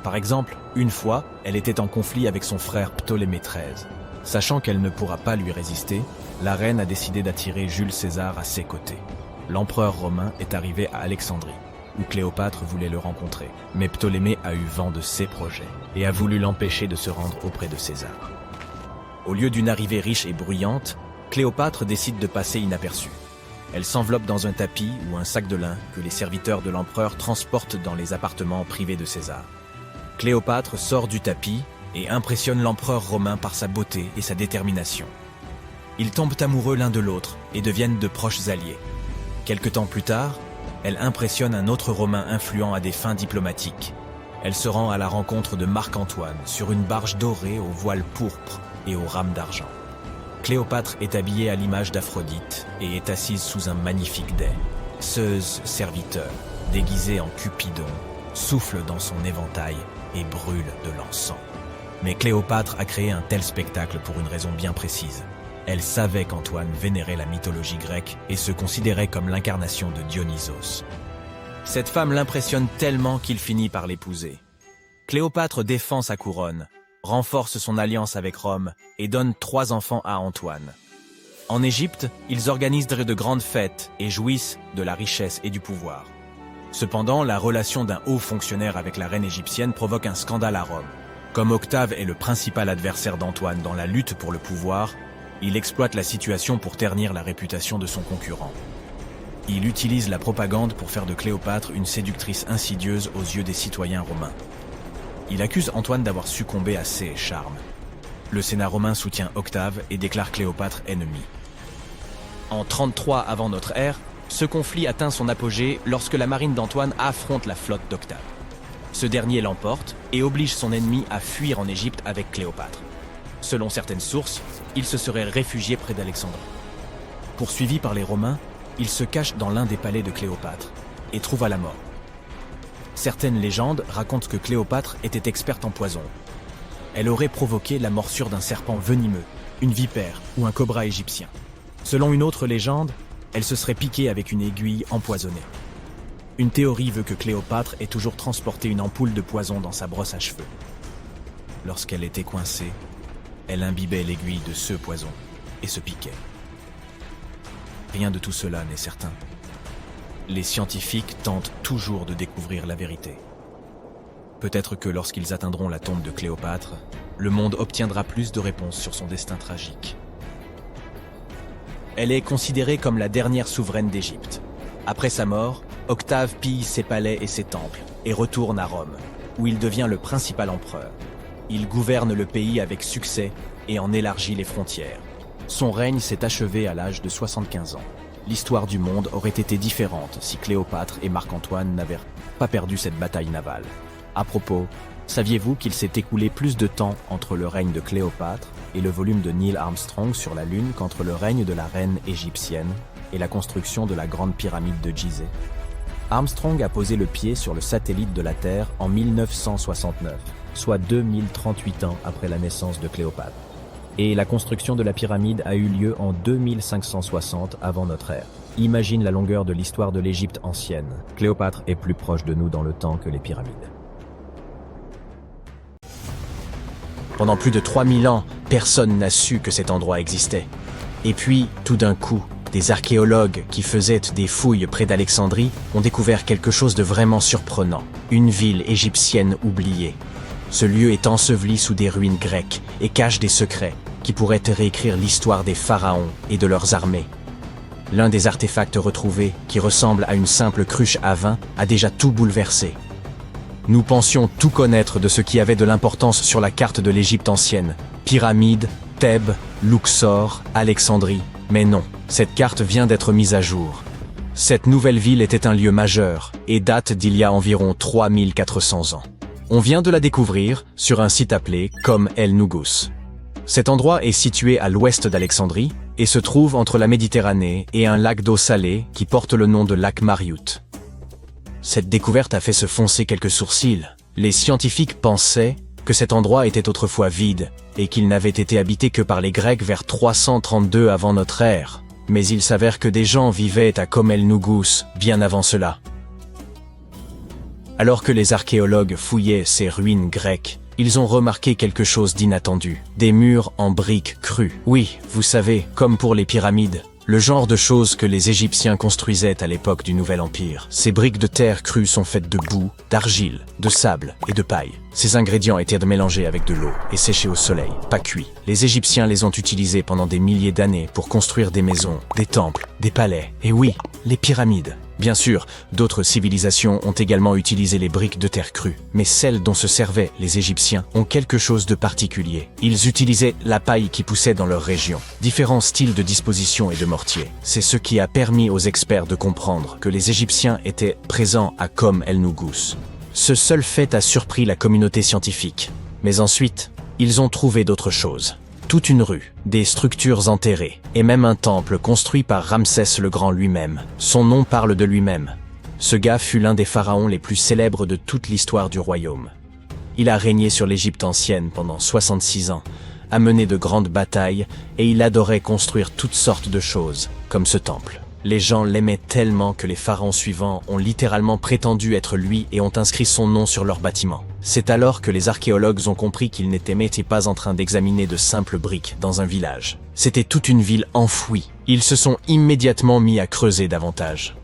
Par exemple, une fois, elle était en conflit avec son frère Ptolémée XIII. Sachant qu'elle ne pourra pas lui résister, la reine a décidé d'attirer Jules César à ses côtés. L'empereur romain est arrivé à Alexandrie, où Cléopâtre voulait le rencontrer. Mais Ptolémée a eu vent de ses projets et a voulu l'empêcher de se rendre auprès de César. Au lieu d'une arrivée riche et bruyante, Cléopâtre décide de passer inaperçue. Elle s'enveloppe dans un tapis ou un sac de lin que les serviteurs de l'empereur transportent dans les appartements privés de César. Cléopâtre sort du tapis et impressionne l'empereur romain par sa beauté et sa détermination. Ils tombent amoureux l'un de l'autre et deviennent de proches alliés. Quelque temps plus tard, elle impressionne un autre Romain influent à des fins diplomatiques. Elle se rend à la rencontre de Marc-Antoine sur une barge dorée aux voiles pourpres et aux rames d'argent. Cléopâtre est habillée à l'image d'Aphrodite et est assise sous un magnifique dais. Zeus, serviteur, déguisé en Cupidon, souffle dans son éventail et brûle de l'encens. Mais Cléopâtre a créé un tel spectacle pour une raison bien précise. Elle savait qu'Antoine vénérait la mythologie grecque et se considérait comme l'incarnation de Dionysos. Cette femme l'impressionne tellement qu'il finit par l'épouser. Cléopâtre défend sa couronne, renforce son alliance avec Rome et donne 3 enfants à Antoine. En Égypte, ils organisent de grandes fêtes et jouissent de la richesse et du pouvoir. Cependant, la relation d'un haut fonctionnaire avec la reine égyptienne provoque un scandale à Rome. Comme Octave est le principal adversaire d'Antoine dans la lutte pour le pouvoir, il exploite la situation pour ternir la réputation de son concurrent. Il utilise la propagande pour faire de Cléopâtre une séductrice insidieuse aux yeux des citoyens romains. Il accuse Antoine d'avoir succombé à ses charmes. Le Sénat romain soutient Octave et déclare Cléopâtre ennemie. En 33 avant notre ère, ce conflit atteint son apogée lorsque la marine d'Antoine affronte la flotte d'Octave. Ce dernier l'emporte et oblige son ennemi à fuir en Égypte avec Cléopâtre. Selon certaines sources, il se serait réfugié près d'Alexandrie. Poursuivi par les Romains, il se cache dans l'un des palais de Cléopâtre et trouva la mort. Certaines légendes racontent que Cléopâtre était experte en poison. Elle aurait provoqué la morsure d'un serpent venimeux, une vipère ou un cobra égyptien. Selon une autre légende, Elle se serait piquée avec une aiguille empoisonnée. Une théorie veut que Cléopâtre ait toujours transporté une ampoule de poison dans sa brosse à cheveux. Lorsqu'elle était coincée, elle imbibait l'aiguille de ce poison et se piquait. Rien de tout cela n'est certain. Les scientifiques tentent toujours de découvrir la vérité. Peut-être que lorsqu'ils atteindront la tombe de Cléopâtre, le monde obtiendra plus de réponses sur son destin tragique. Elle est considérée comme la dernière souveraine d'Égypte. Après sa mort, Octave pille ses palais et ses temples et retourne à Rome, où il devient le principal empereur. Il gouverne le pays avec succès et en élargit les frontières. Son règne s'est achevé à l'âge de 75 ans. L'histoire du monde aurait été différente si Cléopâtre et Marc-Antoine n'avaient pas perdu cette bataille navale. À propos, saviez-vous qu'il s'est écoulé plus de temps entre le règne de Cléopâtre et le volume de Neil Armstrong sur la Lune qu'entre le règne de la reine égyptienne et la construction de la grande pyramide de Gizeh? Armstrong a posé le pied sur le satellite de la Terre en 1969, soit 2038 ans après la naissance de Cléopâtre. Et la construction de la pyramide a eu lieu en 2560 avant notre ère. Imagine la longueur de l'histoire de l'Égypte ancienne. Cléopâtre est plus proche de nous dans le temps que les pyramides. Pendant plus de 3000 ans, personne n'a su que cet endroit existait. Et puis, tout d'un coup, des archéologues qui faisaient des fouilles près d'Alexandrie ont découvert quelque chose de vraiment surprenant. Une ville égyptienne oubliée. Ce lieu est enseveli sous des ruines grecques et cache des secrets qui pourraient réécrire l'histoire des pharaons et de leurs armées. L'un des artefacts retrouvés, qui ressemble à une simple cruche à vin, a déjà tout bouleversé. Nous pensions tout connaître de ce qui avait de l'importance sur la carte de l'Égypte ancienne. Pyramides, Thèbes, Luxor, Alexandrie. Mais non, cette carte vient d'être mise à jour. Cette nouvelle ville était un lieu majeur et date d'il y a environ 3400 ans. On vient de la découvrir sur un site appelé Kom El Nugus. Cet endroit est situé à l'ouest d'Alexandrie et se trouve entre la Méditerranée et un lac d'eau salée qui porte le nom de lac Mariout. Cette découverte a fait se foncer quelques sourcils. Les scientifiques pensaient que cet endroit était autrefois vide et qu'il n'avait été habité que par les Grecs vers 332 avant notre ère. Mais il s'avère que des gens vivaient à Kom El Nugus bien avant cela. Alors que les archéologues fouillaient ces ruines grecques, ils ont remarqué quelque chose d'inattendu. Des murs en briques crues. Oui, vous savez, comme pour les pyramides, le genre de choses que les Égyptiens construisaient à l'époque du Nouvel Empire. Ces briques de terre crues sont faites de boue, d'argile, de sable et de paille. Ces ingrédients étaient mélangés avec de l'eau et séchés au soleil, pas cuits. Les Égyptiens les ont utilisés pendant des milliers d'années pour construire des maisons, des temples, des palais. Et oui, les pyramides. Bien sûr, d'autres civilisations ont également utilisé les briques de terre crue, mais celles dont se servaient les Égyptiens ont quelque chose de particulier. Ils utilisaient la paille qui poussait dans leur région, différents styles de disposition et de mortier. C'est ce qui a permis aux experts de comprendre que les Égyptiens étaient présents à Kom El Nugus. Ce seul fait a surpris la communauté scientifique. Mais ensuite, ils ont trouvé d'autres choses. Toute une rue, des structures enterrées, et même un temple construit par Ramsès le Grand lui-même. Son nom parle de lui-même. Ce gars fut l'un des pharaons les plus célèbres de toute l'histoire du royaume. Il a régné sur l'Égypte ancienne pendant 66 ans, a mené de grandes batailles, et il adorait construire toutes sortes de choses, comme ce temple. Les gens l'aimaient tellement que les pharaons suivants ont littéralement prétendu être lui et ont inscrit son nom sur leur bâtiment. C'est alors que les archéologues ont compris qu'ils n'étaient pas en train d'examiner de simples briques dans un village. C'était toute une ville enfouie. Ils se sont immédiatement mis à creuser davantage.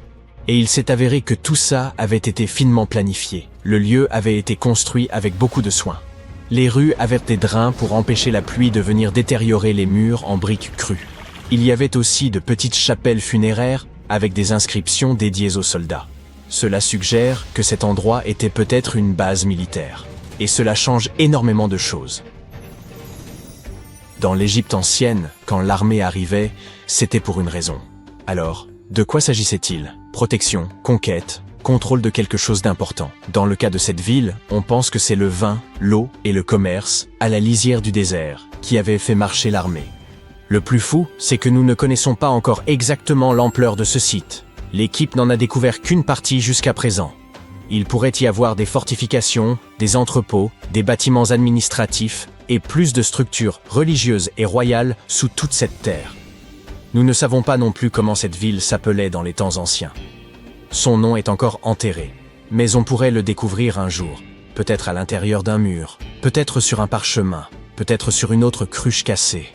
Et il s'est avéré que tout ça avait été finement planifié. Le lieu avait été construit avec beaucoup de soin. Les rues avaient des drains pour empêcher la pluie de venir détériorer les murs en briques crues. Il y avait aussi de petites chapelles funéraires avec des inscriptions dédiées aux soldats. Cela suggère que cet endroit était peut-être une base militaire. Et cela change énormément de choses. Dans l'Égypte ancienne, quand l'armée arrivait, c'était pour une raison. Alors, de quoi s'agissait-il? Protection, conquête, contrôle de quelque chose d'important. Dans le cas de cette ville, on pense que c'est le vin, l'eau et le commerce, à la lisière du désert, qui avaient fait marcher l'armée. Le plus fou, c'est que nous ne connaissons pas encore exactement l'ampleur de ce site. L'équipe n'en a découvert qu'une partie jusqu'à présent. Il pourrait y avoir des fortifications, des entrepôts, des bâtiments administratifs et plus de structures religieuses et royales sous toute cette terre. Nous ne savons pas non plus comment cette ville s'appelait dans les temps anciens. Son nom est encore enterré, mais on pourrait le découvrir un jour, peut-être à l'intérieur d'un mur, peut-être sur un parchemin, peut-être sur une autre cruche cassée.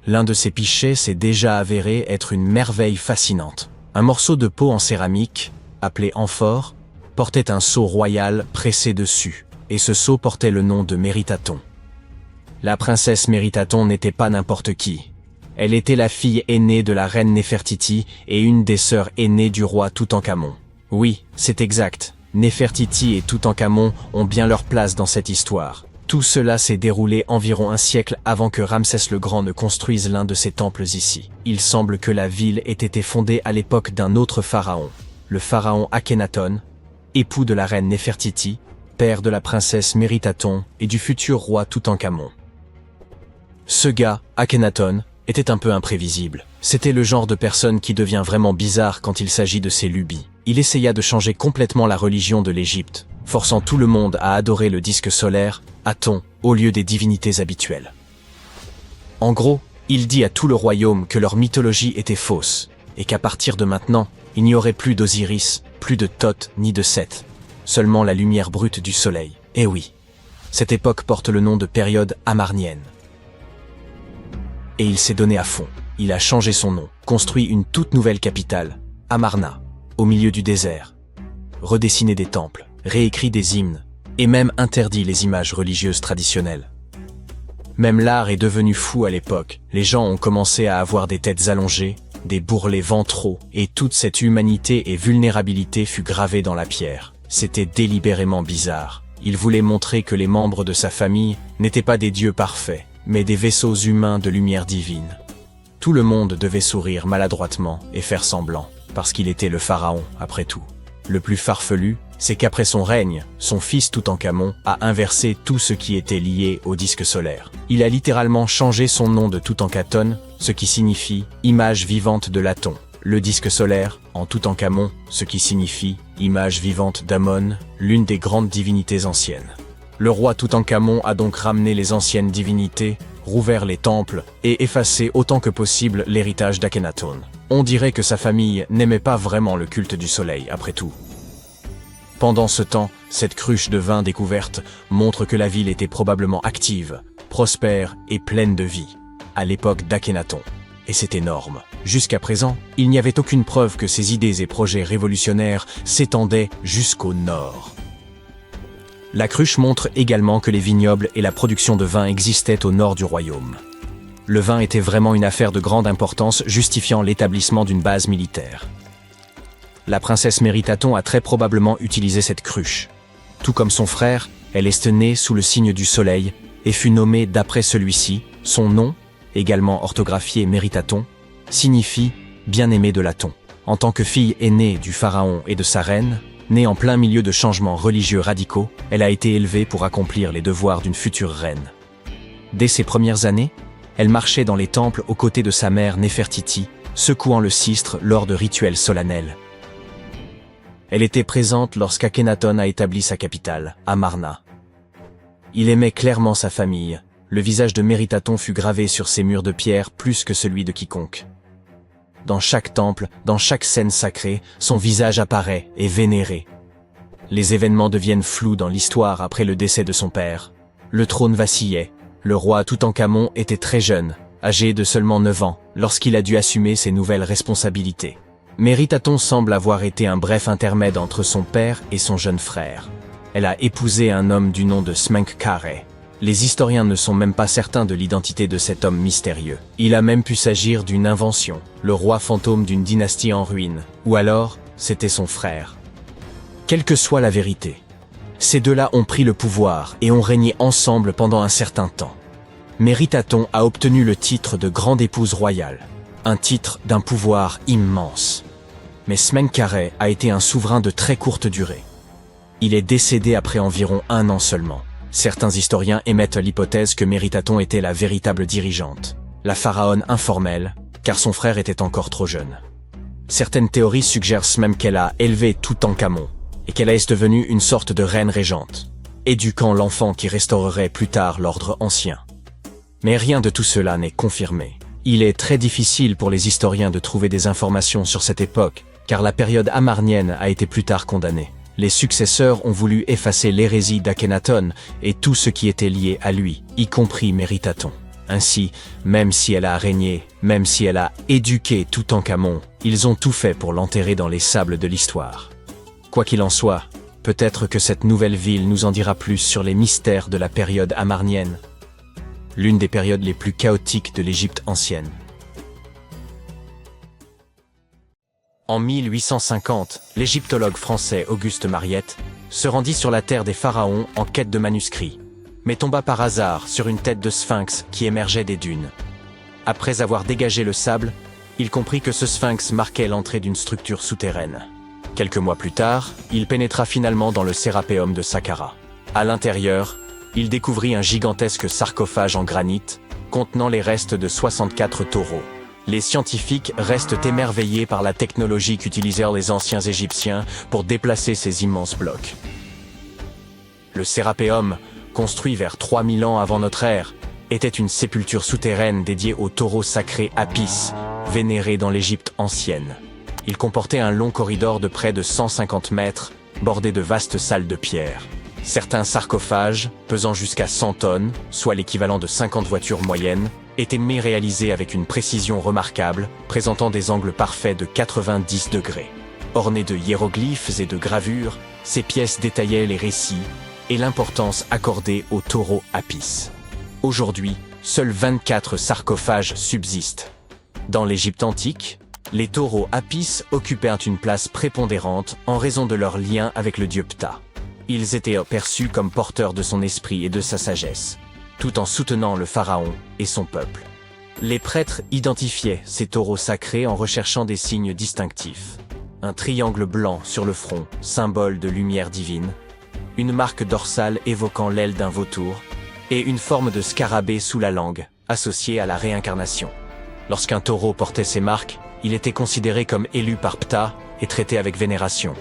L'un de ces pichets s'est déjà avéré être une merveille fascinante. Un morceau de peau en céramique, appelé amphore, portait un sceau royal pressé dessus, et ce sceau portait le nom de Méritaton. La princesse Méritaton n'était pas n'importe qui. Elle était la fille aînée de la reine Néfertiti et une des sœurs aînées du roi Toutankhamon. Oui, c'est exact, Néfertiti et Toutankhamon ont bien leur place dans cette histoire. Tout cela s'est déroulé environ un siècle avant que Ramsès le Grand ne construise l'un de ses temples ici. Il semble que la ville ait été fondée à l'époque d'un autre pharaon, le pharaon Akhenaton, époux de la reine Néfertiti, père de la princesse Méritaton et du futur roi Toutankhamon. Ce gars, Akhenaton, était un peu imprévisible. C'était le genre de personne qui devient vraiment bizarre quand il s'agit de ses lubies. Il essaya de changer complètement la religion de l'Égypte, forçant tout le monde à adorer le disque solaire, Aton, au lieu des divinités habituelles. En gros, il dit à tout le royaume que leur mythologie était fausse, et qu'à partir de maintenant, il n'y aurait plus d'Osiris, plus de Thoth ni de Seth, seulement la lumière brute du soleil. Et oui, cette époque porte le nom de période amarnienne. Et il s'est donné à fond. Il a changé son nom, construit une toute nouvelle capitale, Amarna, au milieu du désert, redessiné des temples, réécrit des hymnes, et même interdit les images religieuses traditionnelles. Même l'art est devenu fou à l'époque. Les gens ont commencé à avoir des têtes allongées, des bourrelets ventraux, et toute cette humanité et vulnérabilité fut gravée dans la pierre. C'était délibérément bizarre. Il voulait montrer que les membres de sa famille n'étaient pas des dieux parfaits, mais des vaisseaux humains de lumière divine. Tout le monde devait sourire maladroitement et faire semblant, parce qu'il était le pharaon, après tout. Le plus farfelu, c'est qu'après son règne, son fils Toutankhamon a inversé tout ce qui était lié au disque solaire. Il a littéralement changé son nom de Toutankhaton, ce qui signifie « image vivante de l'Aton ». Le disque solaire, en Toutankhamon, ce qui signifie « image vivante d'Amon », l'une des grandes divinités anciennes. Le roi Toutankhamon a donc ramené les anciennes divinités, rouvert les temples et effacé autant que possible l'héritage d'Akhenaton. On dirait que sa famille n'aimait pas vraiment le culte du soleil, après tout. Pendant ce temps, cette cruche de vin découverte montre que la ville était probablement active, prospère et pleine de vie, à l'époque d'Akhenaton. Et c'est énorme. Jusqu'à présent, il n'y avait aucune preuve que ses idées et projets révolutionnaires s'étendaient jusqu'au nord. La cruche montre également que les vignobles et la production de vin existaient au nord du royaume. Le vin était vraiment une affaire de grande importance, justifiant l'établissement d'une base militaire. La princesse Méritaton a très probablement utilisé cette cruche. Tout comme son frère, elle est née sous le signe du soleil et fut nommée d'après celui-ci. Son nom, également orthographié Méritaton, signifie « bien-aimé de l'Aton ». En tant que fille aînée du pharaon et de sa reine, née en plein milieu de changements religieux radicaux, elle a été élevée pour accomplir les devoirs d'une future reine. Dès ses premières années, elle marchait dans les temples aux côtés de sa mère Néfertiti, secouant le sistre lors de rituels solennels. Elle était présente lorsqu'Akhenaton a établi sa capitale, Amarna. Il aimait clairement sa famille. Le visage de Méritaton fut gravé sur ses murs de pierre plus que celui de quiconque. Dans chaque temple, dans chaque scène sacrée, son visage apparaît et vénéré. Les événements deviennent flous dans l'histoire après le décès de son père. Le trône vacillait. Le roi Toutankhamon était très jeune, âgé de seulement 9 ans, lorsqu'il a dû assumer ses nouvelles responsabilités. Méritaton semble avoir été un bref intermède entre son père et son jeune frère. Elle a épousé un homme du nom de Smenkhkare. Les historiens ne sont même pas certains de l'identité de cet homme mystérieux. Il a même pu s'agir d'une invention, le roi fantôme d'une dynastie en ruine, ou alors, c'était son frère. Quelle que soit la vérité, ces deux-là ont pris le pouvoir et ont régné ensemble pendant un certain temps. Méritaton a obtenu le titre de grande épouse royale, un titre d'un pouvoir immense. Mais Smenkhkare a été un souverain de très courte durée. Il est décédé après environ 1 an seulement. Certains historiens émettent l'hypothèse que Méritaton était la véritable dirigeante, la pharaone informelle, car son frère était encore trop jeune. Certaines théories suggèrent même qu'elle a élevé Toutankhamon, et qu'elle est devenue une sorte de reine régente, éduquant l'enfant qui restaurerait plus tard l'ordre ancien. Mais rien de tout cela n'est confirmé. Il est très difficile pour les historiens de trouver des informations sur cette époque, car la période amarnienne a été plus tard condamnée. Les successeurs ont voulu effacer l'hérésie d'Akhenaton et tout ce qui était lié à lui, y compris Méritaton. Ainsi, même si elle a régné, même si elle a éduqué Toutankhamon, ils ont tout fait pour l'enterrer dans les sables de l'histoire. Quoi qu'il en soit, peut-être que cette nouvelle ville nous en dira plus sur les mystères de la période amarnienne, l'une des périodes les plus chaotiques de l'Égypte ancienne. En 1850, l'égyptologue français Auguste Mariette se rendit sur la terre des pharaons en quête de manuscrits, mais tomba par hasard sur une tête de sphinx qui émergeait des dunes. Après avoir dégagé le sable, il comprit que ce sphinx marquait l'entrée d'une structure souterraine. Quelques mois plus tard, il pénétra finalement dans le Sérapéum de Saqqara. À l'intérieur, il découvrit un gigantesque sarcophage en granit contenant les restes de 64 taureaux. Les scientifiques restent émerveillés par la technologie qu'utilisèrent les anciens Égyptiens pour déplacer ces immenses blocs. Le Sérapéum, construit vers 3000 ans avant notre ère, était une sépulture souterraine dédiée au taureau sacré Apis, vénéré dans l'Égypte ancienne. Il comportait un long corridor de près de 150 mètres, bordé de vastes salles de pierre. Certains sarcophages, pesant jusqu'à 100 tonnes, soit l'équivalent de 50 voitures moyennes, étaient réalisés avec une précision remarquable, présentant des angles parfaits de 90 degrés. Ornés de hiéroglyphes et de gravures, ces pièces détaillaient les récits et l'importance accordée au taureau Apis. Aujourd'hui, seuls 24 sarcophages subsistent. Dans l'Égypte antique, les taureaux Apis occupèrent une place prépondérante en raison de leur lien avec le dieu Ptah. Ils étaient perçus comme porteurs de son esprit et de sa sagesse, tout en soutenant le pharaon et son peuple. Les prêtres identifiaient ces taureaux sacrés en recherchant des signes distinctifs. Un triangle blanc sur le front, symbole de lumière divine, une marque dorsale évoquant l'aile d'un vautour, et une forme de scarabée sous la langue, associée à la réincarnation. Lorsqu'un taureau portait ces marques, il était considéré comme élu par Ptah et traité avec vénération.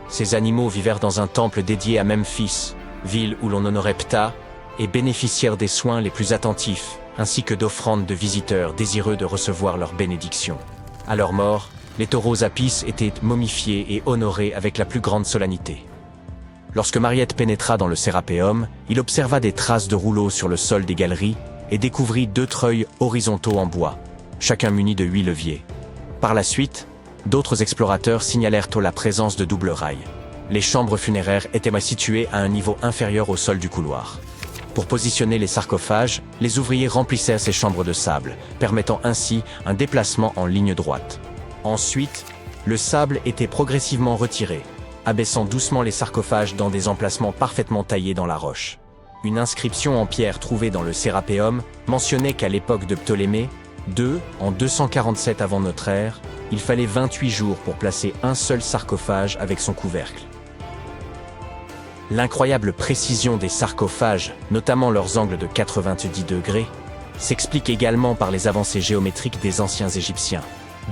Ces animaux vivèrent dans un temple dédié à Memphis, ville où l'on honorait Ptah, et bénéficièrent des soins les plus attentifs, ainsi que d'offrandes de visiteurs désireux de recevoir leur bénédiction. À leur mort, les taureaux Apis étaient momifiés et honorés avec la plus grande solennité. Lorsque Mariette pénétra dans le Sérapéum, il observa des traces de rouleaux sur le sol des galeries et découvrit 2 treuils horizontaux en bois, chacun muni de 8 leviers. Par la suite, d'autres explorateurs signalèrent la présence de doubles rails. Les chambres funéraires étaient situées à un niveau inférieur au sol du couloir. Pour positionner les sarcophages, les ouvriers remplissaient ces chambres de sable, permettant ainsi un déplacement en ligne droite. Ensuite, le sable était progressivement retiré, abaissant doucement les sarcophages dans des emplacements parfaitement taillés dans la roche. Une inscription en pierre trouvée dans le Sérapéum mentionnait qu'à l'époque de Ptolémée II, en 247 avant notre ère, il fallait 28 jours pour placer un seul sarcophage avec son couvercle. L'incroyable précision des sarcophages, notamment leurs angles de 90 degrés, s'explique également par les avancées géométriques des anciens Égyptiens.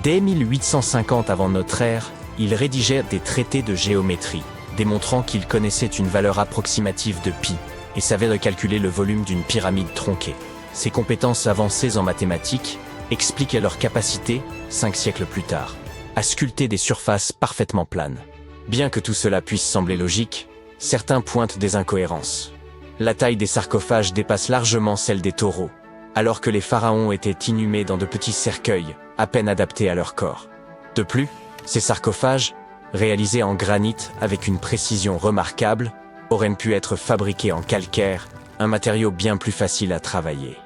Dès 1850 avant notre ère, ils rédigèrent des traités de géométrie, démontrant qu'ils connaissaient une valeur approximative de pi et savaient recalculer le volume d'une pyramide tronquée. Ces compétences avancées en mathématiques expliquent leur capacité, 5 siècles plus tard, à sculpter des surfaces parfaitement planes. Bien que tout cela puisse sembler logique, certains pointent des incohérences. La taille des sarcophages dépasse largement celle des taureaux, alors que les pharaons étaient inhumés dans de petits cercueils, à peine adaptés à leur corps. De plus, ces sarcophages, réalisés en granit avec une précision remarquable, auraient pu être fabriqués en calcaire, un matériau bien plus facile à travailler.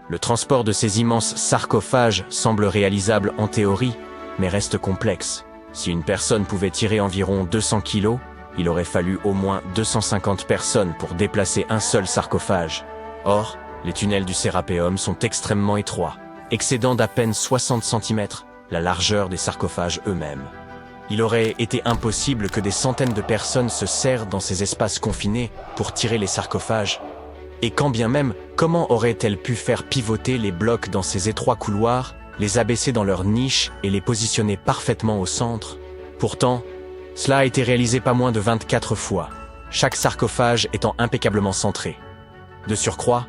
Le transport de ces immenses sarcophages semble réalisable en théorie, mais reste complexe. Si une personne pouvait tirer environ 200 kilos, il aurait fallu au moins 250 personnes pour déplacer un seul sarcophage. Or, les tunnels du Sérapéum sont extrêmement étroits, excédant d'à peine 60 cm la largeur des sarcophages eux-mêmes. Il aurait été impossible que des centaines de personnes se serrent dans ces espaces confinés pour tirer les sarcophages. Et quand bien même, comment auraient-elles pu faire pivoter les blocs dans ces étroits couloirs, les abaisser dans leurs niches et les positionner parfaitement au centre? Pourtant, cela a été réalisé pas moins de 24 fois, chaque sarcophage étant impeccablement centré. De surcroît,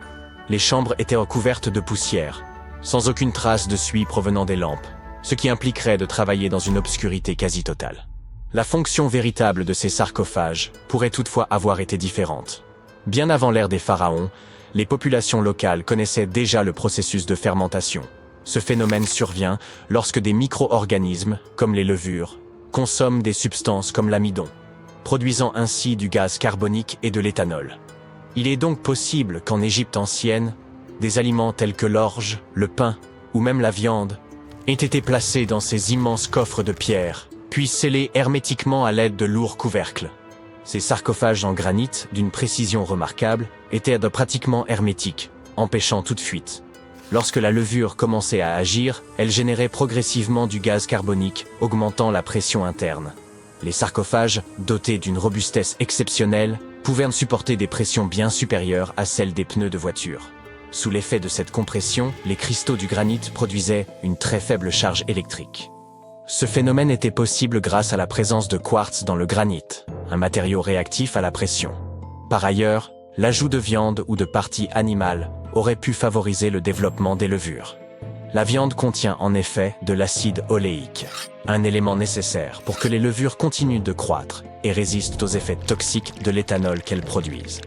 les chambres étaient recouvertes de poussière, sans aucune trace de suie provenant des lampes, ce qui impliquerait de travailler dans une obscurité quasi totale. La fonction véritable de ces sarcophages pourrait toutefois avoir été différente. Bien avant l'ère des pharaons, les populations locales connaissaient déjà le processus de fermentation. Ce phénomène survient lorsque des micro-organismes, comme les levures, consomment des substances comme l'amidon, produisant ainsi du gaz carbonique et de l'éthanol. Il est donc possible qu'en Égypte ancienne, des aliments tels que l'orge, le pain ou même la viande aient été placés dans ces immenses coffres de pierre, puis scellés hermétiquement à l'aide de lourds couvercles. Ces sarcophages en granit, d'une précision remarquable, étaient pratiquement hermétiques, empêchant toute fuite. Lorsque la levure commençait à agir, elle générait progressivement du gaz carbonique, augmentant la pression interne. Les sarcophages, dotés d'une robustesse exceptionnelle, pouvaient supporter des pressions bien supérieures à celles des pneus de voiture. Sous l'effet de cette compression, les cristaux du granit produisaient une très faible charge électrique. Ce phénomène était possible grâce à la présence de quartz dans le granit, un matériau réactif à la pression. Par ailleurs, l'ajout de viande ou de parties animales aurait pu favoriser le développement des levures. La viande contient en effet de l'acide oléique, un élément nécessaire pour que les levures continuent de croître et résistent aux effets toxiques de l'éthanol qu'elles produisent.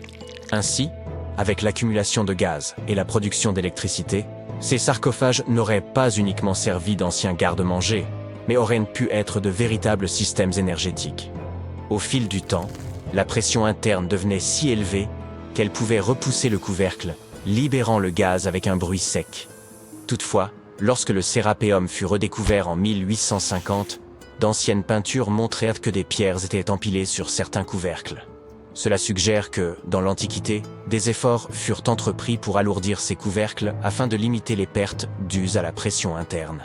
Ainsi, avec l'accumulation de gaz et la production d'électricité, ces sarcophages n'auraient pas uniquement servi d'anciens garde-manger, mais auraient pu être de véritables systèmes énergétiques. Au fil du temps, la pression interne devenait si élevée qu'elle pouvait repousser le couvercle, libérant le gaz avec un bruit sec. Toutefois, lorsque le sérapéum fut redécouvert en 1850, d'anciennes peintures montrèrent que des pierres étaient empilées sur certains couvercles. Cela suggère que, dans l'Antiquité, des efforts furent entrepris pour alourdir ces couvercles afin de limiter les pertes dues à la pression interne.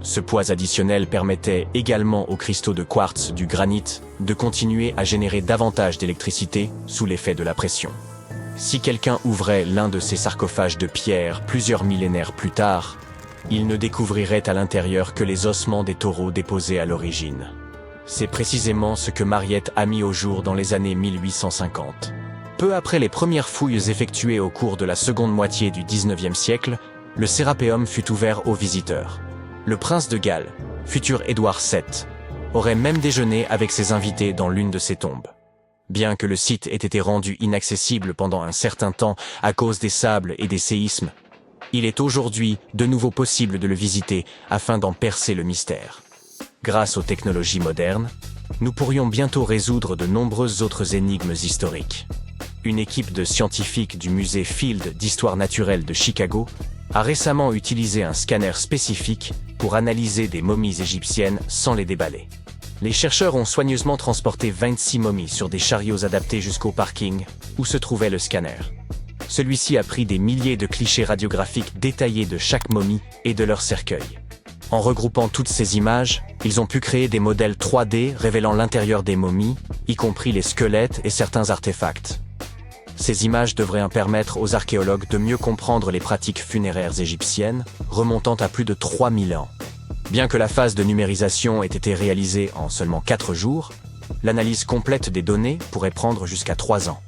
Ce poids additionnel permettait également aux cristaux de quartz du granit de continuer à générer davantage d'électricité sous l'effet de la pression. Si quelqu'un ouvrait l'un de ces sarcophages de pierre plusieurs millénaires plus tard, il ne découvrirait à l'intérieur que les ossements des taureaux déposés à l'origine. C'est précisément ce que Mariette a mis au jour dans les années 1850. Peu après les premières fouilles effectuées au cours de la seconde moitié du XIXe siècle, le sérapéum fut ouvert aux visiteurs. Le prince de Galles, futur Édouard VII, aurait même déjeuné avec ses invités dans l'une de ces tombes. Bien que le site ait été rendu inaccessible pendant un certain temps à cause des sables et des séismes, il est aujourd'hui de nouveau possible de le visiter afin d'en percer le mystère. Grâce aux technologies modernes, nous pourrions bientôt résoudre de nombreuses autres énigmes historiques. Une équipe de scientifiques du musée Field d'histoire naturelle de Chicago a récemment utilisé un scanner spécifique pour analyser des momies égyptiennes sans les déballer. Les chercheurs ont soigneusement transporté 26 momies sur des chariots adaptés jusqu'au parking où se trouvait le scanner. Celui-ci a pris des milliers de clichés radiographiques détaillés de chaque momie et de leur cercueil. En regroupant toutes ces images, ils ont pu créer des modèles 3D révélant l'intérieur des momies, y compris les squelettes et certains artefacts. Ces images devraient permettre aux archéologues de mieux comprendre les pratiques funéraires égyptiennes, remontant à plus de 3000 ans. Bien que la phase de numérisation ait été réalisée en seulement 4 jours, l'analyse complète des données pourrait prendre jusqu'à 3 ans.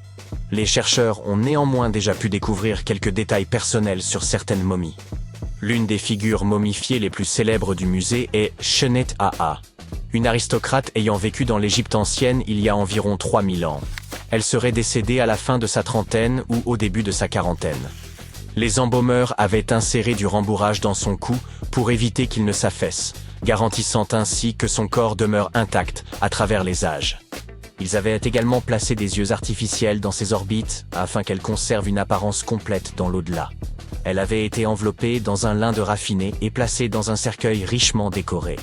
Les chercheurs ont néanmoins déjà pu découvrir quelques détails personnels sur certaines momies. L'une des figures momifiées les plus célèbres du musée est Shennet Aa, une aristocrate ayant vécu dans l'Égypte ancienne il y a environ 3000 ans. Elle serait décédée à la fin de sa trentaine ou au début de sa quarantaine. Les embaumeurs avaient inséré du rembourrage dans son cou pour éviter qu'il ne s'affaisse, garantissant ainsi que son corps demeure intact à travers les âges. Ils avaient également placé des yeux artificiels dans ses orbites afin qu'elle conserve une apparence complète dans l'au-delà. Elle avait été enveloppée dans un lin de raffiné et placée dans un cercueil richement décoré.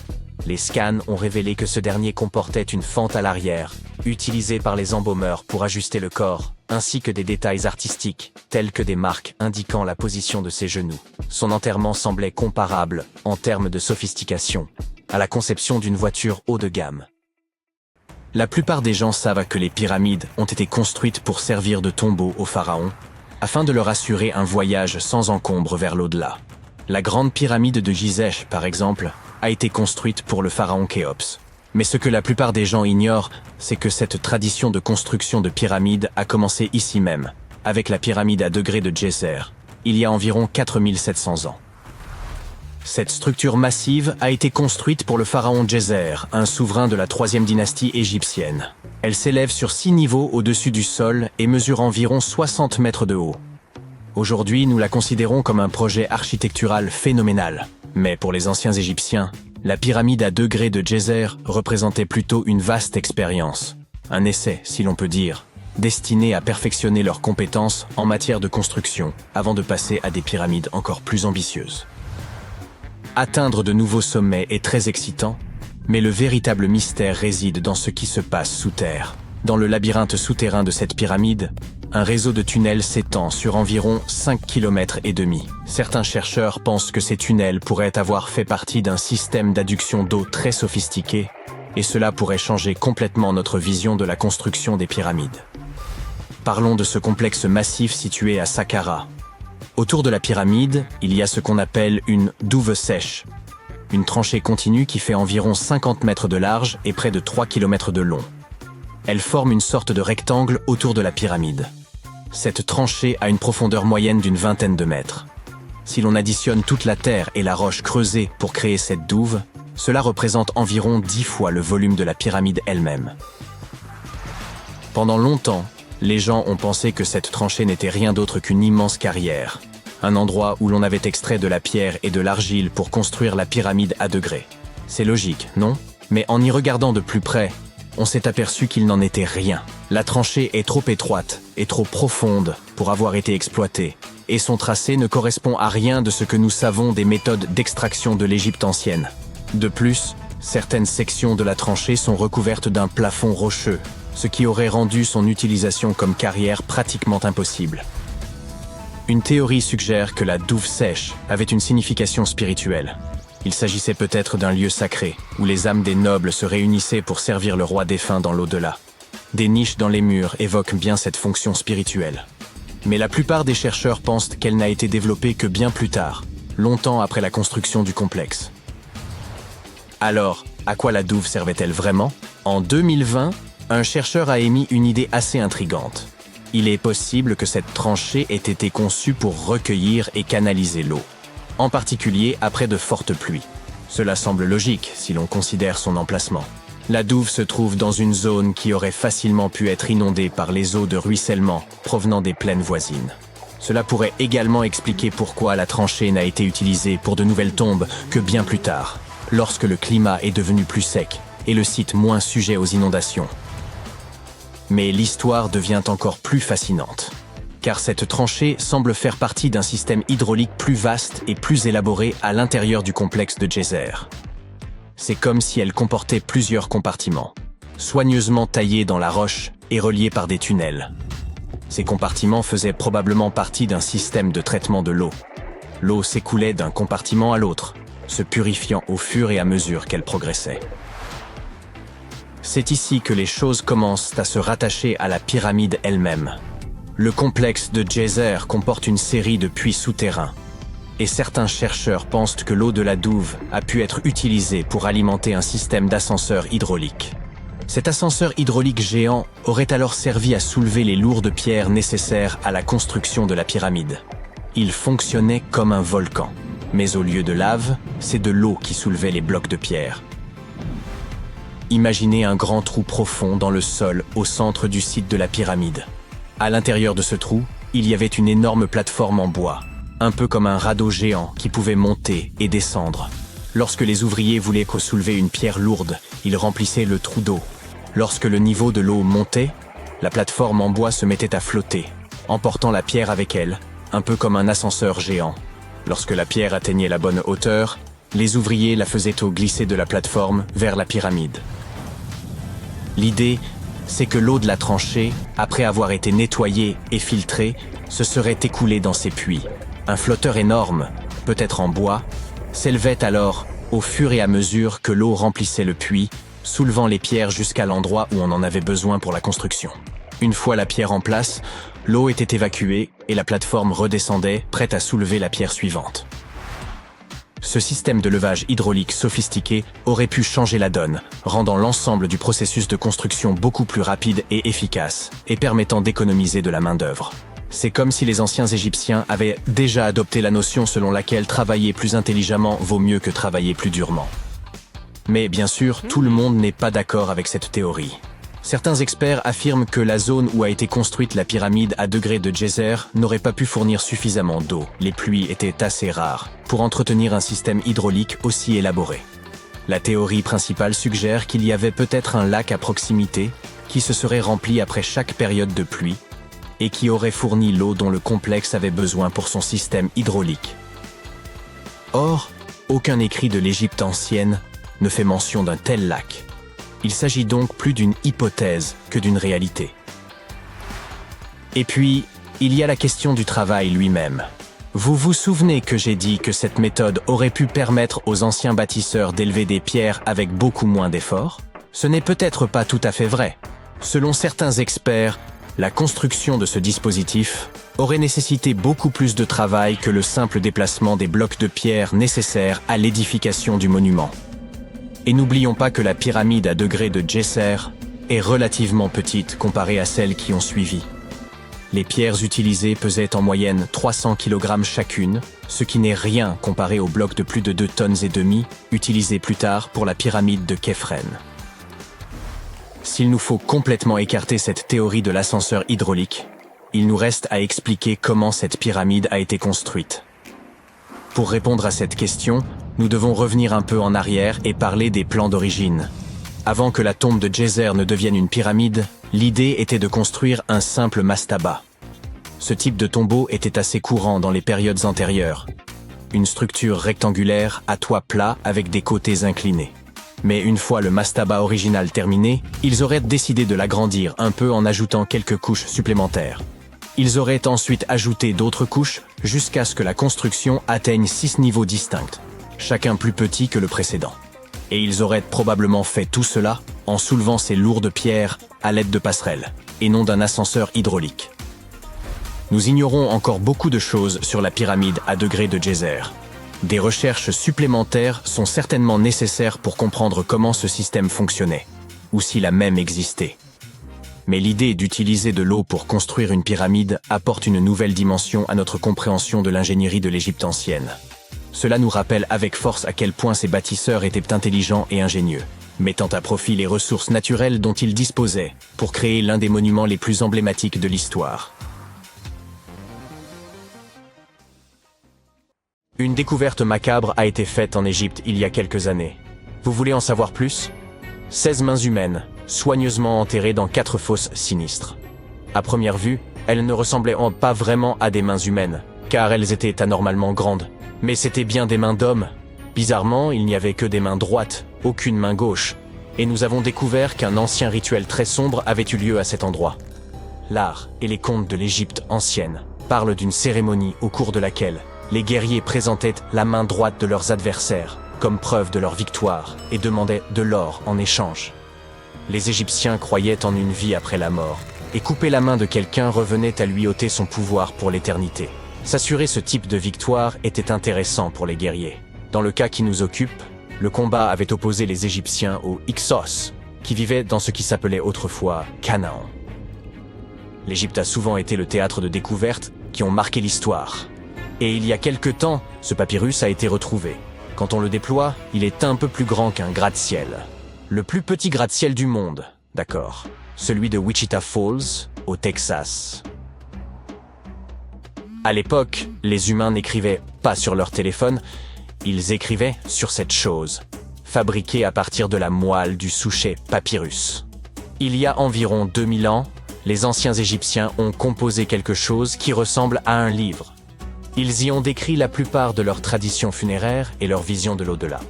Les scans ont révélé que ce dernier comportait une fente à l'arrière, utilisée par les embaumeurs pour ajuster le corps, ainsi que des détails artistiques, tels que des marques indiquant la position de ses genoux. Son enterrement semblait comparable, en termes de sophistication, à la conception d'une voiture haut de gamme. La plupart des gens savent que les pyramides ont été construites pour servir de tombeau aux pharaons, afin de leur assurer un voyage sans encombre vers l'au-delà. La grande pyramide de Gizeh, par exemple, a été construite pour le pharaon Khéops. Mais ce que la plupart des gens ignorent, c'est que cette tradition de construction de pyramides a commencé ici même, avec la pyramide à degrés de Djéser, il y a environ 4700 ans. Cette structure massive a été construite pour le pharaon Djéser, un souverain de la 3e dynastie égyptienne. Elle s'élève sur 6 niveaux au-dessus du sol et mesure environ 60 mètres de haut. Aujourd'hui, nous la considérons comme un projet architectural phénoménal. Mais pour les anciens Égyptiens, la pyramide à degrés de Djéser représentait plutôt une vaste expérience. Un essai, si l'on peut dire, destiné à perfectionner leurs compétences en matière de construction avant de passer à des pyramides encore plus ambitieuses. Atteindre de nouveaux sommets est très excitant, mais le véritable mystère réside dans ce qui se passe sous terre. Dans le labyrinthe souterrain de cette pyramide, un réseau de tunnels s'étend sur environ 5,5 km. Certains chercheurs pensent que ces tunnels pourraient avoir fait partie d'un système d'adduction d'eau très sophistiqué, et cela pourrait changer complètement notre vision de la construction des pyramides. Parlons de ce complexe massif situé à Saqqara. Autour de la pyramide, il y a ce qu'on appelle une douve sèche, une tranchée continue qui fait environ 50 mètres de large et près de 3 km de long. Elle forme une sorte de rectangle autour de la pyramide. Cette tranchée a une profondeur moyenne d'une vingtaine de mètres. Si l'on additionne toute la terre et la roche creusée pour créer cette douve, cela représente environ 10 fois le volume de la pyramide elle-même. Pendant longtemps, les gens ont pensé que cette tranchée n'était rien d'autre qu'une immense carrière, un endroit où l'on avait extrait de la pierre et de l'argile pour construire la pyramide à degrés. C'est logique, non? Mais en y regardant de plus près, on s'est aperçu qu'il n'en était rien. La tranchée est trop étroite et trop profonde pour avoir été exploitée, et son tracé ne correspond à rien de ce que nous savons des méthodes d'extraction de l'Égypte ancienne. De plus, certaines sections de la tranchée sont recouvertes d'un plafond rocheux, ce qui aurait rendu son utilisation comme carrière pratiquement impossible. Une théorie suggère que la douve sèche avait une signification spirituelle. Il s'agissait peut-être d'un lieu sacré, où les âmes des nobles se réunissaient pour servir le roi défunt dans l'au-delà. Des niches dans les murs évoquent bien cette fonction spirituelle. Mais la plupart des chercheurs pensent qu'elle n'a été développée que bien plus tard, longtemps après la construction du complexe. Alors, à quoi la douve servait-elle vraiment? En 2020, un chercheur a émis une idée assez intrigante. Il est possible que cette tranchée ait été conçue pour recueillir et canaliser l'eau, en particulier après de fortes pluies. Cela semble logique si l'on considère son emplacement. La douve se trouve dans une zone qui aurait facilement pu être inondée par les eaux de ruissellement provenant des plaines voisines. Cela pourrait également expliquer pourquoi la tranchée n'a été utilisée pour de nouvelles tombes que bien plus tard, lorsque le climat est devenu plus sec et le site moins sujet aux inondations. Mais l'histoire devient encore plus fascinante, car cette tranchée semble faire partie d'un système hydraulique plus vaste et plus élaboré à l'intérieur du complexe de Djéser. C'est comme si elle comportait plusieurs compartiments, soigneusement taillés dans la roche et reliés par des tunnels. Ces compartiments faisaient probablement partie d'un système de traitement de l'eau. L'eau s'écoulait d'un compartiment à l'autre, se purifiant au fur et à mesure qu'elle progressait. C'est ici que les choses commencent à se rattacher à la pyramide elle-même. Le complexe de Djéser comporte une série de puits souterrains, et certains chercheurs pensent que l'eau de la douve a pu être utilisée pour alimenter un système d'ascenseur hydraulique. Cet ascenseur hydraulique géant aurait alors servi à soulever les lourdes pierres nécessaires à la construction de la pyramide. Il fonctionnait comme un volcan, mais au lieu de lave, c'est de l'eau qui soulevait les blocs de pierre. Imaginez un grand trou profond dans le sol au centre du site de la pyramide. À l'intérieur de ce trou, il y avait une énorme plateforme en bois, un peu comme un radeau géant qui pouvait monter et descendre. Lorsque les ouvriers voulaient soulever une pierre lourde, ils remplissaient le trou d'eau. Lorsque le niveau de l'eau montait, la plateforme en bois se mettait à flotter, emportant la pierre avec elle, un peu comme un ascenseur géant. Lorsque la pierre atteignait la bonne hauteur, les ouvriers la faisaient glisser de la plateforme vers la pyramide. L'idée, c'est que l'eau de la tranchée, après avoir été nettoyée et filtrée, se serait écoulée dans ces puits. Un flotteur énorme, peut-être en bois, s'élevait alors au fur et à mesure que l'eau remplissait le puits, soulevant les pierres jusqu'à l'endroit où on en avait besoin pour la construction. Une fois la pierre en place, l'eau était évacuée et la plateforme redescendait, prête à soulever la pierre suivante. Ce système de levage hydraulique sophistiqué aurait pu changer la donne, rendant l'ensemble du processus de construction beaucoup plus rapide et efficace, et permettant d'économiser de la main-d'œuvre. C'est comme si les anciens Égyptiens avaient déjà adopté la notion selon laquelle travailler plus intelligemment vaut mieux que travailler plus durement. Mais bien sûr, tout le monde n'est pas d'accord avec cette théorie. Certains experts affirment que la zone où a été construite la pyramide à degré de Djéser n'aurait pas pu fournir suffisamment d'eau. Les pluies étaient assez rares pour entretenir un système hydraulique aussi élaboré. La théorie principale suggère qu'il y avait peut-être un lac à proximité qui se serait rempli après chaque période de pluie et qui aurait fourni l'eau dont le complexe avait besoin pour son système hydraulique. Or, aucun écrit de l'Égypte ancienne ne fait mention d'un tel lac. Il s'agit donc plus d'une hypothèse que d'une réalité. Et puis, il y a la question du travail lui-même. Vous vous souvenez que j'ai dit que cette méthode aurait pu permettre aux anciens bâtisseurs d'élever des pierres avec beaucoup moins d'efforts? Ce n'est peut-être pas tout à fait vrai. Selon certains experts, la construction de ce dispositif aurait nécessité beaucoup plus de travail que le simple déplacement des blocs de pierre nécessaires à l'édification du monument. Et n'oublions pas que la pyramide à degré de Djéser est relativement petite comparée à celles qui ont suivi. Les pierres utilisées pesaient en moyenne 300 kg chacune, ce qui n'est rien comparé aux blocs de plus de 2,5 tonnes utilisés plus tard pour la pyramide de Khéphren. S'il nous faut complètement écarter cette théorie de l'ascenseur hydraulique, il nous reste à expliquer comment cette pyramide a été construite. Pour répondre à cette question, nous devons revenir un peu en arrière et parler des plans d'origine. Avant que la tombe de Djéser ne devienne une pyramide, l'idée était de construire un simple mastaba. Ce type de tombeau était assez courant dans les périodes antérieures. Une structure rectangulaire à toit plat avec des côtés inclinés. Mais une fois le mastaba original terminé, ils auraient décidé de l'agrandir un peu en ajoutant quelques couches supplémentaires. Ils auraient ensuite ajouté d'autres couches jusqu'à ce que la construction atteigne 6 niveaux distincts, chacun plus petit que le précédent. Et ils auraient probablement fait tout cela en soulevant ces lourdes pierres à l'aide de passerelles, et non d'un ascenseur hydraulique. Nous ignorons encore beaucoup de choses sur la pyramide à degré de Djéser. Des recherches supplémentaires sont certainement nécessaires pour comprendre comment ce système fonctionnait, ou s'il a même existé. Mais l'idée d'utiliser de l'eau pour construire une pyramide apporte une nouvelle dimension à notre compréhension de l'ingénierie de l'Égypte ancienne. Cela nous rappelle avec force à quel point ces bâtisseurs étaient intelligents et ingénieux, mettant à profit les ressources naturelles dont ils disposaient pour créer l'un des monuments les plus emblématiques de l'histoire. Une découverte macabre a été faite en Égypte il y a quelques années. Vous voulez en savoir plus? 16 mains humaines, soigneusement enterrées dans 4 fosses sinistres. À première vue, elles ne ressemblaient pas vraiment à des mains humaines, car elles étaient anormalement grandes. Mais c'étaient bien des mains d'hommes. Bizarrement, il n'y avait que des mains droites, aucune main gauche. Et nous avons découvert qu'un ancien rituel très sombre avait eu lieu à cet endroit. L'art et les contes de l'Égypte ancienne parlent d'une cérémonie au cours de laquelle les guerriers présentaient la main droite de leurs adversaires comme preuve de leur victoire et demandaient de l'or en échange. Les Égyptiens croyaient en une vie après la mort, et couper la main de quelqu'un revenait à lui ôter son pouvoir pour l'éternité. S'assurer ce type de victoire était intéressant pour les guerriers. Dans le cas qui nous occupe, le combat avait opposé les Égyptiens aux Hyksos, qui vivaient dans ce qui s'appelait autrefois Canaan. L'Égypte a souvent été le théâtre de découvertes qui ont marqué l'histoire. Et il y a quelque temps, ce papyrus a été retrouvé. Quand on le déploie, il est un peu plus grand qu'un gratte-ciel. Le plus petit gratte-ciel du monde, d'accord. Celui de Wichita Falls, au Texas. À l'époque, les humains n'écrivaient pas sur leur téléphone, ils écrivaient sur cette chose, fabriquée à partir de la moelle du souchet papyrus. Il y a environ 2000 ans, les anciens Égyptiens ont composé quelque chose qui ressemble à un livre. Ils y ont décrit la plupart de leurs traditions funéraires et leur vision de l'au-delà.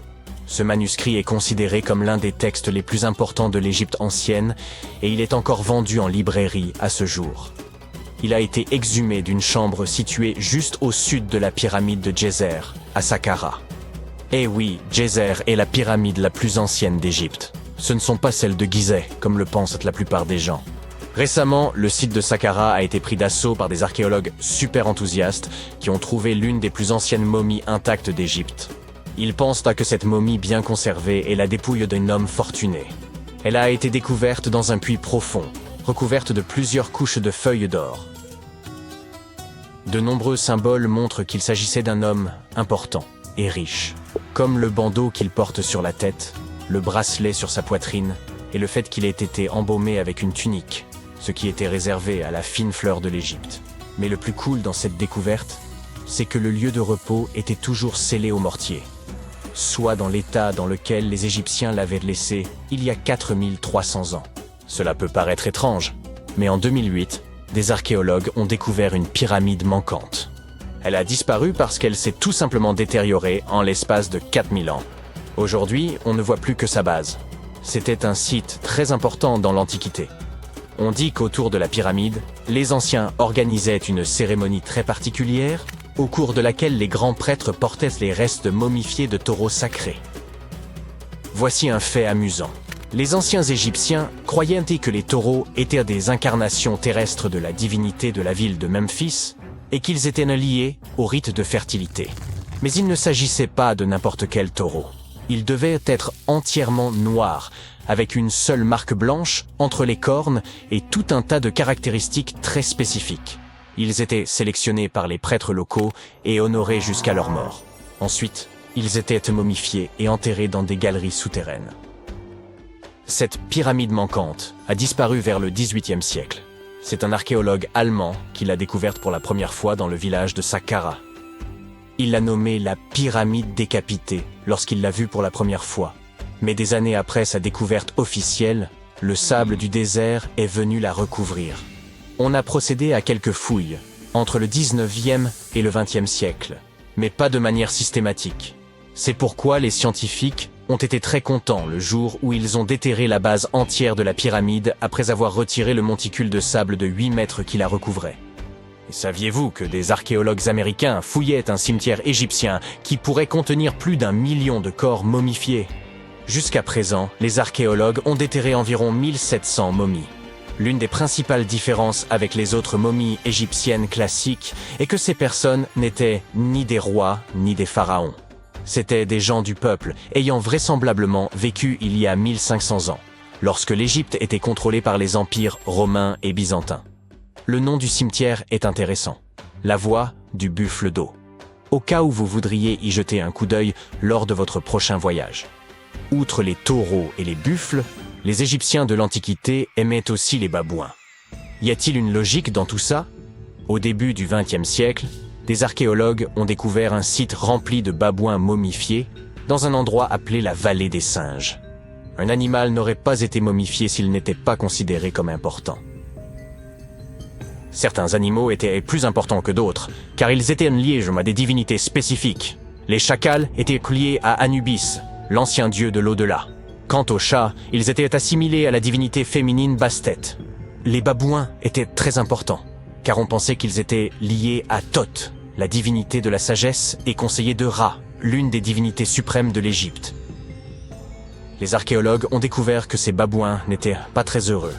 Ce manuscrit est considéré comme l'un des textes les plus importants de l'Égypte ancienne et il est encore vendu en librairie à ce jour. Il a été exhumé d'une chambre située juste au sud de la pyramide de Djéser, à Saqqara. Eh oui, Djéser est la pyramide la plus ancienne d'Égypte. Ce ne sont pas celles de Gizeh, comme le pensent la plupart des gens. Récemment, le site de Saqqara a été pris d'assaut par des archéologues super enthousiastes qui ont trouvé l'une des plus anciennes momies intactes d'Égypte. Ils pensent que cette momie bien conservée est la dépouille d'un homme fortuné. Elle a été découverte dans un puits profond, recouverte de plusieurs couches de feuilles d'or. De nombreux symboles montrent qu'il s'agissait d'un homme important et riche, comme le bandeau qu'il porte sur la tête, le bracelet sur sa poitrine et le fait qu'il ait été embaumé avec une tunique, ce qui était réservé à la fine fleur de l'Égypte. Mais le plus cool dans cette découverte, c'est que le lieu de repos était toujours scellé au mortier, soit dans l'état dans lequel les Égyptiens l'avaient laissé il y a 4300 ans. Cela peut paraître étrange, mais en 2008, des archéologues ont découvert une pyramide manquante. Elle a disparu parce qu'elle s'est tout simplement détériorée en l'espace de 4000 ans. Aujourd'hui, on ne voit plus que sa base. C'était un site très important dans l'Antiquité. On dit qu'autour de la pyramide, les anciens organisaient une cérémonie très particulière, au cours de laquelle les grands prêtres portaient les restes momifiés de taureaux sacrés. Voici un fait amusant. Les anciens Égyptiens croyaient que les taureaux étaient des incarnations terrestres de la divinité de la ville de Memphis et qu'ils étaient liés au rite de fertilité. Mais il ne s'agissait pas de n'importe quel taureau. Ils devaient être entièrement noirs, avec une seule marque blanche entre les cornes et tout un tas de caractéristiques très spécifiques. Ils étaient sélectionnés par les prêtres locaux et honorés jusqu'à leur mort. Ensuite, ils étaient momifiés et enterrés dans des galeries souterraines. Cette pyramide manquante a disparu vers le XVIIIe siècle. C'est un archéologue allemand qui l'a découverte pour la première fois dans le village de Saqqara. Il l'a nommée la pyramide décapitée lorsqu'il l'a vue pour la première fois. Mais des années après sa découverte officielle, le sable du désert est venu la recouvrir. On a procédé à quelques fouilles, entre le 19e et le 20e siècle, mais pas de manière systématique. C'est pourquoi les scientifiques ont été très contents le jour où ils ont déterré la base entière de la pyramide après avoir retiré le monticule de sable de 8 mètres qui la recouvrait. Et saviez-vous que des archéologues américains fouillaient un cimetière égyptien qui pourrait contenir plus d'1 million de corps momifiés? Jusqu'à présent, les archéologues ont déterré environ 1700 momies. L'une des principales différences avec les autres momies égyptiennes classiques est que ces personnes n'étaient ni des rois ni des pharaons. C'étaient des gens du peuple ayant vraisemblablement vécu il y a 1500 ans, lorsque l'Égypte était contrôlée par les empires romains et byzantins. Le nom du cimetière est intéressant, la voie du buffle d'eau, au cas où vous voudriez y jeter un coup d'œil lors de votre prochain voyage. Outre les taureaux et les buffles, les Égyptiens de l'Antiquité aimaient aussi les babouins. Y a-t-il une logique dans tout ça? Au début du XXe siècle, des archéologues ont découvert un site rempli de babouins momifiés dans un endroit appelé la vallée des singes. Un animal n'aurait pas été momifié s'il n'était pas considéré comme important. Certains animaux étaient plus importants que d'autres, car ils étaient liés à des divinités spécifiques. Les chacals étaient liés à Anubis, l'ancien dieu de l'au-delà. Quant aux chats, ils étaient assimilés à la divinité féminine Bastet. Les babouins étaient très importants, car on pensait qu'ils étaient liés à Thoth, la divinité de la sagesse et conseiller de Ra, l'une des divinités suprêmes de l'Égypte. Les archéologues ont découvert que ces babouins n'étaient pas très heureux.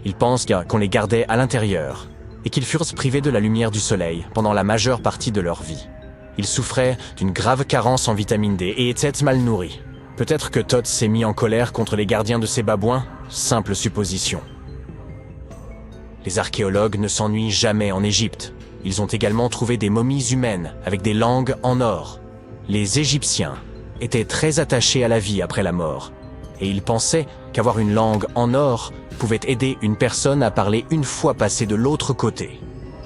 Ils pensent qu'on les gardait à l'intérieur et qu'ils furent privés de la lumière du soleil pendant la majeure partie de leur vie. Ils souffraient d'une grave carence en vitamine D et étaient mal nourris. Peut-être que Thoth s'est mis en colère contre les gardiens de ces babouins, simple supposition. Les archéologues ne s'ennuient jamais en Égypte. Ils ont également trouvé des momies humaines avec des langues en or. Les Égyptiens étaient très attachés à la vie après la mort, et ils pensaient qu'avoir une langue en or pouvait aider une personne à parler une fois passée de l'autre côté.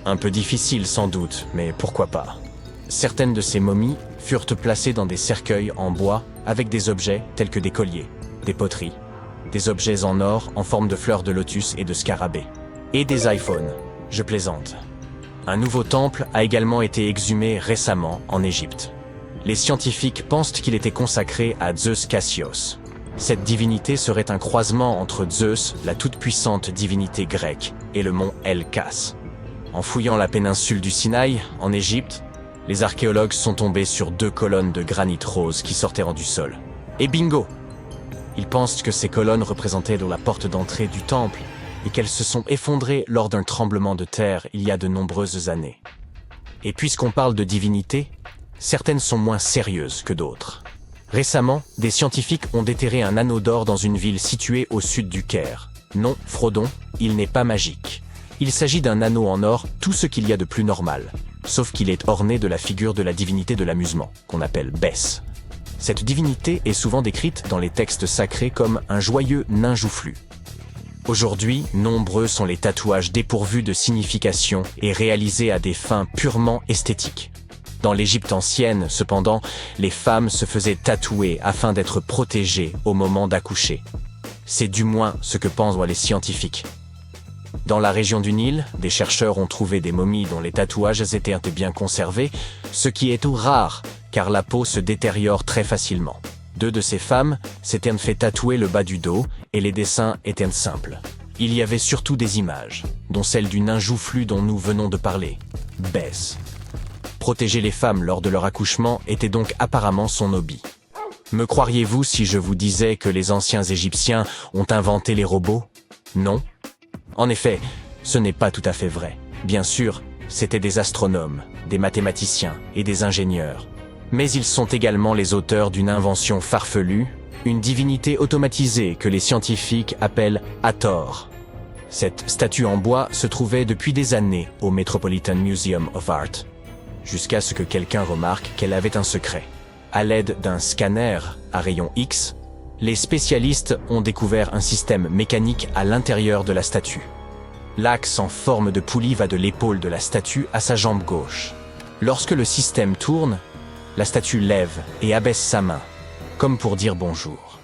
Un peu difficile sans doute, mais pourquoi pas. Certaines de ces momies furent placées dans des cercueils en bois avec des objets tels que des colliers, des poteries, des objets en or en forme de fleurs de lotus et de scarabées, et des iPhones. Je plaisante. Un nouveau temple a également été exhumé récemment en Égypte. Les scientifiques pensent qu'il était consacré à Zeus Cassios. Cette divinité serait un croisement entre Zeus, la toute-puissante divinité grecque, et le mont El-Kas. En fouillant la péninsule du Sinaï, en Égypte, les archéologues sont tombés sur 2 colonnes de granit rose qui sortaient du sol. Et bingo! Ils pensent que ces colonnes représentaient la porte d'entrée du temple et qu'elles se sont effondrées lors d'un tremblement de terre il y a de nombreuses années. Et puisqu'on parle de divinité, certaines sont moins sérieuses que d'autres. Récemment, des scientifiques ont déterré un anneau d'or dans une ville située au sud du Caire. Non, Frodon, il n'est pas magique. Il s'agit d'un anneau en or, tout ce qu'il y a de plus normal. sauf qu'il est orné de la figure de la divinité de l'amusement, qu'on appelle Bès. Cette divinité est souvent décrite dans les textes sacrés comme un joyeux nain joufflu. Aujourd'hui, nombreux sont les tatouages dépourvus de signification et réalisés à des fins purement esthétiques. Dans l'Égypte ancienne, cependant, les femmes se faisaient tatouer afin d'être protégées au moment d'accoucher. C'est du moins ce que pensent les scientifiques. Dans la région du Nil, des chercheurs ont trouvé des momies dont les tatouages étaient bien conservés, ce qui est tout rare, car la peau se détériore très facilement. 2 de ces femmes s'étaient fait tatouer le bas du dos, et les dessins étaient simples. Il y avait surtout des images, dont celle du nain joufflu dont nous venons de parler, Bès. Protéger les femmes lors de leur accouchement était donc apparemment son hobby. Me croiriez-vous si je vous disais que les anciens Égyptiens ont inventé les robots? Non. En effet, ce n'est pas tout à fait vrai. Bien sûr, c'étaient des astronomes, des mathématiciens et des ingénieurs. Mais ils sont également les auteurs d'une invention farfelue, une divinité automatisée que les scientifiques appellent Hathor. Cette statue en bois se trouvait depuis des années au Metropolitan Museum of Art, jusqu'à ce que quelqu'un remarque qu'elle avait un secret. À l'aide d'un scanner à rayon X, les spécialistes ont découvert un système mécanique à l'intérieur de la statue. L'axe en forme de poulie va de l'épaule de la statue à sa jambe gauche. Lorsque le système tourne, la statue lève et abaisse sa main, comme pour dire bonjour.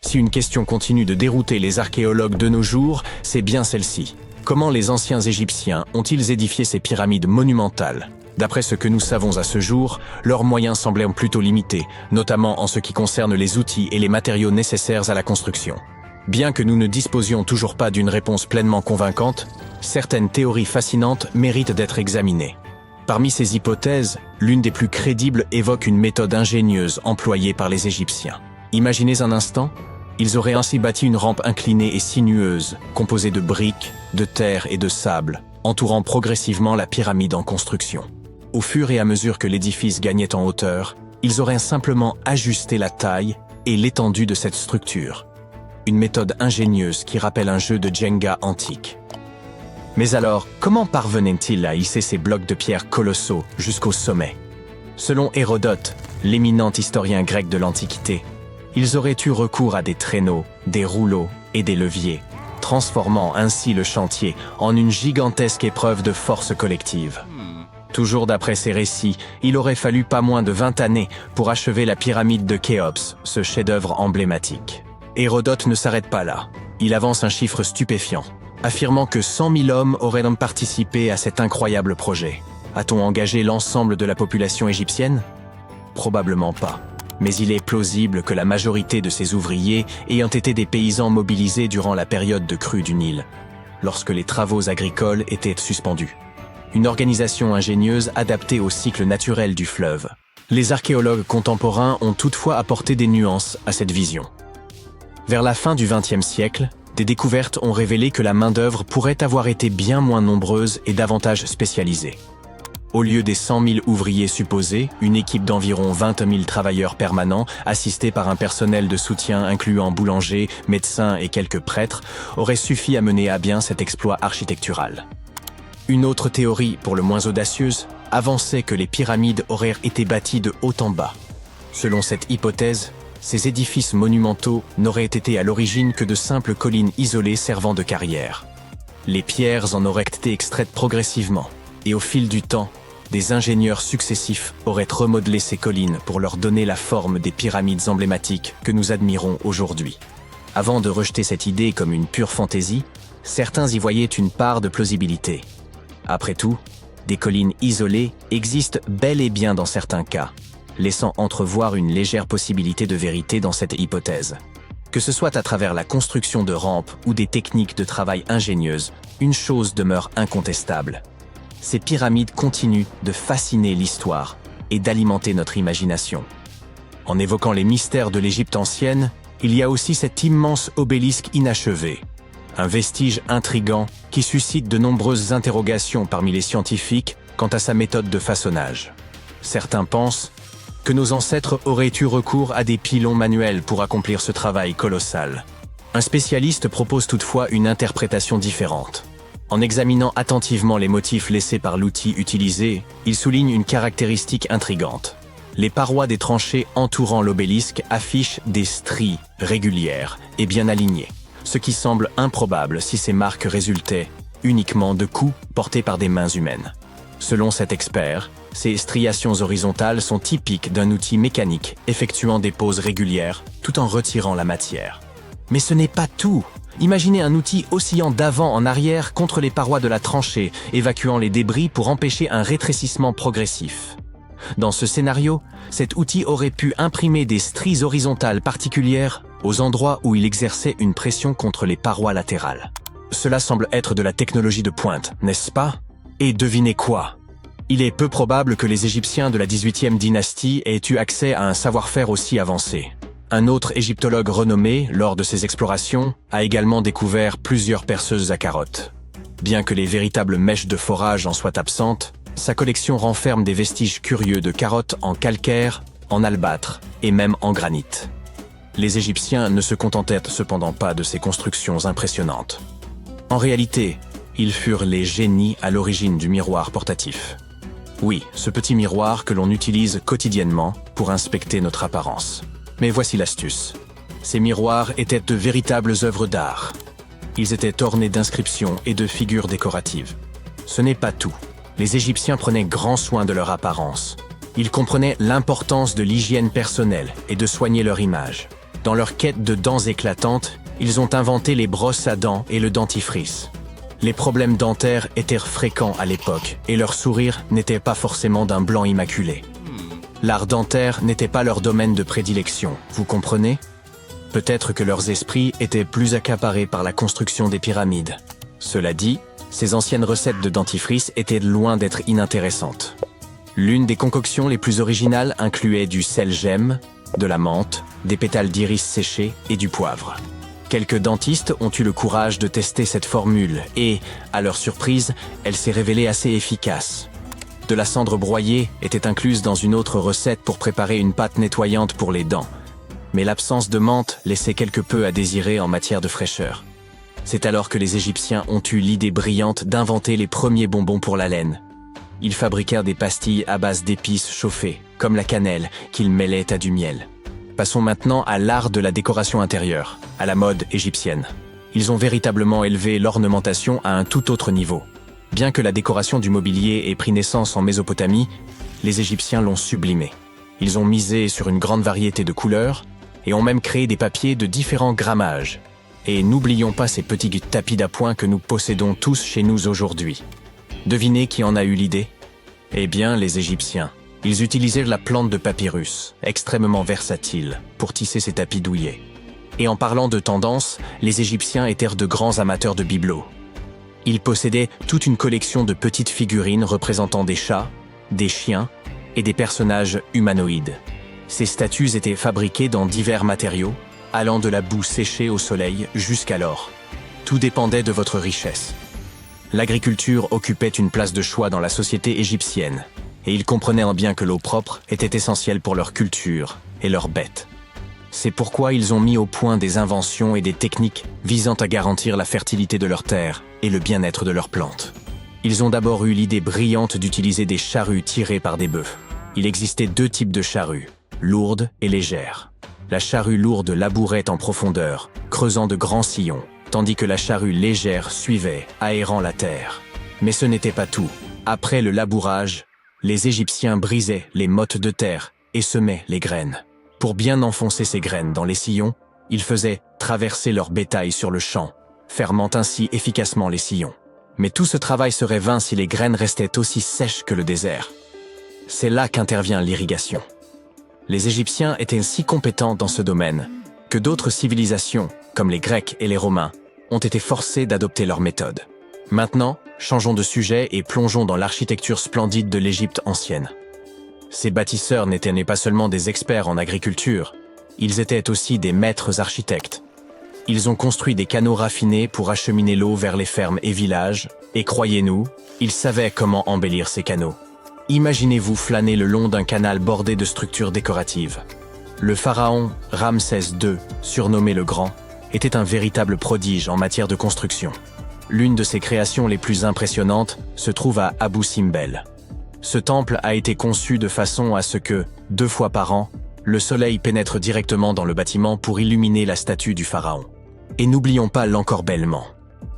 Si une question continue de dérouter les archéologues de nos jours, c'est bien celle-ci. Comment les anciens Égyptiens ont-ils édifié ces pyramides monumentales? D'après ce que nous savons à ce jour, leurs moyens semblaient plutôt limités, notamment en ce qui concerne les outils et les matériaux nécessaires à la construction. Bien que nous ne disposions toujours pas d'une réponse pleinement convaincante, certaines théories fascinantes méritent d'être examinées. Parmi ces hypothèses, l'une des plus crédibles évoque une méthode ingénieuse employée par les Égyptiens. Imaginez un instant, ils auraient ainsi bâti une rampe inclinée et sinueuse, composée de briques, de terre et de sable, entourant progressivement la pyramide en construction. Au fur et à mesure que l'édifice gagnait en hauteur, ils auraient simplement ajusté la taille et l'étendue de cette structure. Une méthode ingénieuse qui rappelle un jeu de Jenga antique. Mais alors, comment parvenaient-ils à hisser ces blocs de pierre colossaux jusqu'au sommet? Selon Hérodote, l'éminent historien grec de l'Antiquité, ils auraient eu recours à des traîneaux, des rouleaux et des leviers, transformant ainsi le chantier en une gigantesque épreuve de force collective. Toujours d'après ces récits, il aurait fallu pas moins de 20 années pour achever la pyramide de Khéops, ce chef-d'œuvre emblématique. Hérodote ne s'arrête pas là. Il avance un chiffre stupéfiant, affirmant que 100 000 hommes auraient participé à cet incroyable projet. A-t-on engagé l'ensemble de la population égyptienne? Probablement pas. Mais il est plausible que la majorité de ces ouvriers ayant été des paysans mobilisés durant la période de crue du Nil, lorsque les travaux agricoles étaient suspendus. Une organisation ingénieuse adaptée au cycle naturel du fleuve. Les archéologues contemporains ont toutefois apporté des nuances à cette vision. Vers la fin du XXe siècle, des découvertes ont révélé que la main-d'œuvre pourrait avoir été bien moins nombreuse et davantage spécialisée. Au lieu des 100 000 ouvriers supposés, une équipe d'environ 20 000 travailleurs permanents, assistés par un personnel de soutien incluant boulangers, médecins et quelques prêtres, aurait suffi à mener à bien cet exploit architectural. Une autre théorie, pour le moins audacieuse, avançait que les pyramides auraient été bâties de haut en bas. Selon cette hypothèse, ces édifices monumentaux n'auraient été à l'origine que de simples collines isolées servant de carrières. Les pierres en auraient été extraites progressivement, et au fil du temps, des ingénieurs successifs auraient remodelé ces collines pour leur donner la forme des pyramides emblématiques que nous admirons aujourd'hui. Avant de rejeter cette idée comme une pure fantaisie, certains y voyaient une part de plausibilité. Après tout, des collines isolées existent bel et bien dans certains cas, laissant entrevoir une légère possibilité de vérité dans cette hypothèse. Que ce soit à travers la construction de rampes ou des techniques de travail ingénieuses, une chose demeure incontestable. Ces pyramides continuent de fasciner l'histoire et d'alimenter notre imagination. En évoquant les mystères de l'Égypte ancienne, il y a aussi cet immense obélisque inachevé, un vestige intrigant qui suscite de nombreuses interrogations parmi les scientifiques quant à sa méthode de façonnage. Certains pensent que nos ancêtres auraient eu recours à des pilons manuels pour accomplir ce travail colossal. Un spécialiste propose toutefois une interprétation différente. En examinant attentivement les motifs laissés par l'outil utilisé, il souligne une caractéristique intrigante. Les parois des tranchées entourant l'obélisque affichent des stries régulières et bien alignées, ce qui semble improbable si ces marques résultaient uniquement de coups portés par des mains humaines. Selon cet expert, ces striations horizontales sont typiques d'un outil mécanique effectuant des pauses régulières tout en retirant la matière. Mais ce n'est pas tout. Imaginez un outil oscillant d'avant en arrière contre les parois de la tranchée, évacuant les débris pour empêcher un rétrécissement progressif. Dans ce scénario, cet outil aurait pu imprimer des stries horizontales particulières aux endroits où il exerçait une pression contre les parois latérales. Cela semble être de la technologie de pointe, n'est-ce pas? Et devinez quoi? Il est peu probable que les Égyptiens de la 18e dynastie aient eu accès à un savoir-faire aussi avancé. Un autre égyptologue renommé, lors de ses explorations, a également découvert plusieurs perceuses à carottes. Bien que les véritables mèches de forage en soient absentes, sa collection renferme des vestiges curieux de carottes en calcaire, en albâtre et même en granit. Les Égyptiens ne se contentaient cependant pas de ces constructions impressionnantes. En réalité, ils furent les génies à l'origine du miroir portatif. Oui, ce petit miroir que l'on utilise quotidiennement pour inspecter notre apparence. Mais voici l'astuce. Ces miroirs étaient de véritables œuvres d'art. Ils étaient ornés d'inscriptions et de figures décoratives. Ce n'est pas tout. Les Égyptiens prenaient grand soin de leur apparence. Ils comprenaient l'importance de l'hygiène personnelle et de soigner leur image. Dans leur quête de dents éclatantes, ils ont inventé les brosses à dents et le dentifrice. Les problèmes dentaires étaient fréquents à l'époque et leur sourire n'était pas forcément d'un blanc immaculé. L'art dentaire n'était pas leur domaine de prédilection, vous comprenez? Peut-être que leurs esprits étaient plus accaparés par la construction des pyramides. Cela dit, ces anciennes recettes de dentifrice étaient loin d'être inintéressantes. L'une des concoctions les plus originales incluait du sel-gemme, de la menthe, des pétales d'iris séchés et du poivre. Quelques dentistes ont eu le courage de tester cette formule et, à leur surprise, elle s'est révélée assez efficace. De la cendre broyée était incluse dans une autre recette pour préparer une pâte nettoyante pour les dents. Mais l'absence de menthe laissait quelque peu à désirer en matière de fraîcheur. C'est alors que les Égyptiens ont eu l'idée brillante d'inventer les premiers bonbons pour la laine. Ils fabriquèrent des pastilles à base d'épices chauffées, comme la cannelle, qu'ils mêlaient à du miel. Passons maintenant à l'art de la décoration intérieure, à la mode égyptienne. Ils ont véritablement élevé l'ornementation à un tout autre niveau. Bien que la décoration du mobilier ait pris naissance en Mésopotamie, les Égyptiens l'ont sublimée. Ils ont misé sur une grande variété de couleurs et ont même créé des papiers de différents grammages. Et n'oublions pas ces petits tapis d'appoint que nous possédons tous chez nous aujourd'hui. Devinez qui en a eu l'idée? Eh bien, les Égyptiens. Ils utilisèrent la plante de papyrus, extrêmement versatile, pour tisser ces tapis douillets. Et en parlant de tendance, les Égyptiens étaient de grands amateurs de bibelots. Ils possédaient toute une collection de petites figurines représentant des chats, des chiens et des personnages humanoïdes. Ces statues étaient fabriquées dans divers matériaux, allant de la boue séchée au soleil jusqu'à l'or. Tout dépendait de votre richesse. L'agriculture occupait une place de choix dans la société égyptienne, et ils comprenaient bien que l'eau propre était essentielle pour leur culture et leurs bêtes. C'est pourquoi ils ont mis au point des inventions et des techniques visant à garantir la fertilité de leurs terres et le bien-être de leurs plantes. Ils ont d'abord eu l'idée brillante d'utiliser des charrues tirées par des bœufs. Il existait deux types de charrues, lourdes et légères. La charrue lourde labourait en profondeur, creusant de grands sillons, tandis que la charrue légère suivait, aérant la terre. Mais ce n'était pas tout. Après le labourage, les Égyptiens brisaient les mottes de terre et semaient les graines. Pour bien enfoncer ces graines dans les sillons, ils faisaient traverser leur bétail sur le champ, fermant ainsi efficacement les sillons. Mais tout ce travail serait vain si les graines restaient aussi sèches que le désert. C'est là qu'intervient l'irrigation. Les Égyptiens étaient si compétents dans ce domaine que d'autres civilisations, comme les Grecs et les Romains, ont été forcés d'adopter leur méthode. Maintenant, changeons de sujet et plongeons dans l'architecture splendide de l'Égypte ancienne. Ces bâtisseurs n'étaient pas seulement des experts en agriculture, ils étaient aussi des maîtres architectes. Ils ont construit des canaux raffinés pour acheminer l'eau vers les fermes et villages, et croyez-nous, ils savaient comment embellir ces canaux. Imaginez-vous flâner le long d'un canal bordé de structures décoratives. Le pharaon Ramsès II, surnommé le Grand, était un véritable prodige en matière de construction. L'une de ses créations les plus impressionnantes se trouve à Abu Simbel. Ce temple a été conçu de façon à ce que, 2 fois par an, le soleil pénètre directement dans le bâtiment pour illuminer la statue du pharaon. Et n'oublions pas l'encorbellement.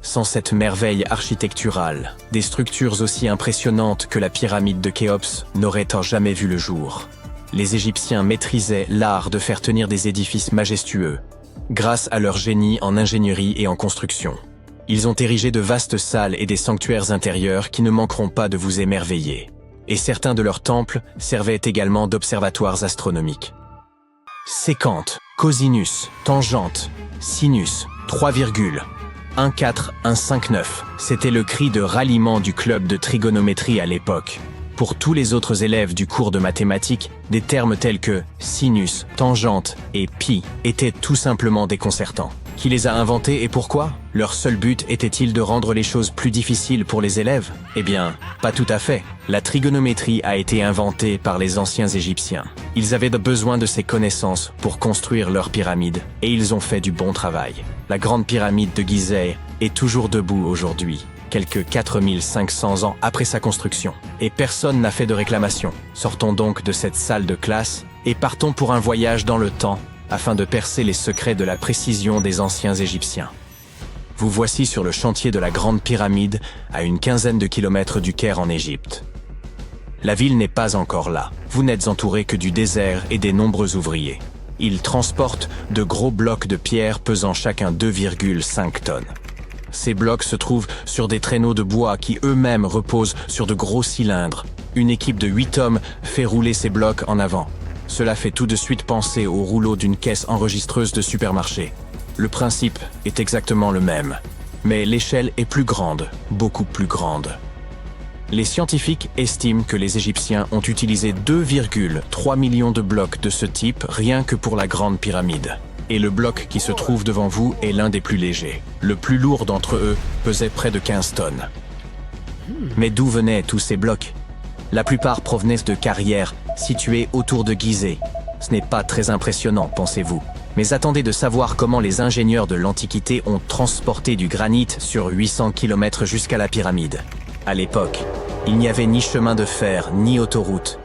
Sans cette merveille architecturale, des structures aussi impressionnantes que la pyramide de Khéops n'auraient jamais vu le jour. Les Égyptiens maîtrisaient l'art de faire tenir des édifices majestueux, grâce à leur génie en ingénierie et en construction. Ils ont érigé de vastes salles et des sanctuaires intérieurs qui ne manqueront pas de vous émerveiller. Et certains de leurs temples servaient également d'observatoires astronomiques. Sécante, cosinus, tangente, sinus, 3,14159. C'était le cri de ralliement du club de trigonométrie à l'époque. Pour tous les autres élèves du cours de mathématiques, des termes tels que sinus, tangente et pi étaient tout simplement déconcertants. Qui les a inventés et pourquoi? Leur seul but était-il de rendre les choses plus difficiles pour les élèves? Eh bien, pas tout à fait. La trigonométrie a été inventée par les anciens Égyptiens. Ils avaient besoin de ces connaissances pour construire leurs pyramides, et ils ont fait du bon travail. La grande pyramide de Gizeh est toujours debout aujourd'hui, quelques 4500 ans après sa construction. Et personne n'a fait de réclamation. Sortons donc de cette salle de classe et partons pour un voyage dans le temps afin de percer les secrets de la précision des anciens Égyptiens. Vous voici sur le chantier de la Grande Pyramide, à une quinzaine de kilomètres du Caire en Égypte. La ville n'est pas encore là. Vous n'êtes entouré que du désert et des nombreux ouvriers. Ils transportent de gros blocs de pierre pesant chacun 2,5 tonnes. Ces blocs se trouvent sur des traîneaux de bois qui eux-mêmes reposent sur de gros cylindres. Une équipe de 8 hommes fait rouler ces blocs en avant. Cela fait tout de suite penser au rouleau d'une caisse enregistreuse de supermarché. Le principe est exactement le même, mais l'échelle est plus grande, beaucoup plus grande. Les scientifiques estiment que les Égyptiens ont utilisé 2,3 millions de blocs de ce type rien que pour la Grande Pyramide. Et le bloc qui se trouve devant vous est l'un des plus légers. Le plus lourd d'entre eux pesait près de 15 tonnes. Mais d'où venaient tous ces blocs? La plupart provenaient de carrières situées autour de Gizeh. Ce n'est pas très impressionnant, pensez-vous. Mais attendez de savoir comment les ingénieurs de l'Antiquité ont transporté du granit sur 800 km jusqu'à la pyramide. À l'époque, il n'y avait ni chemin de fer, ni autoroute.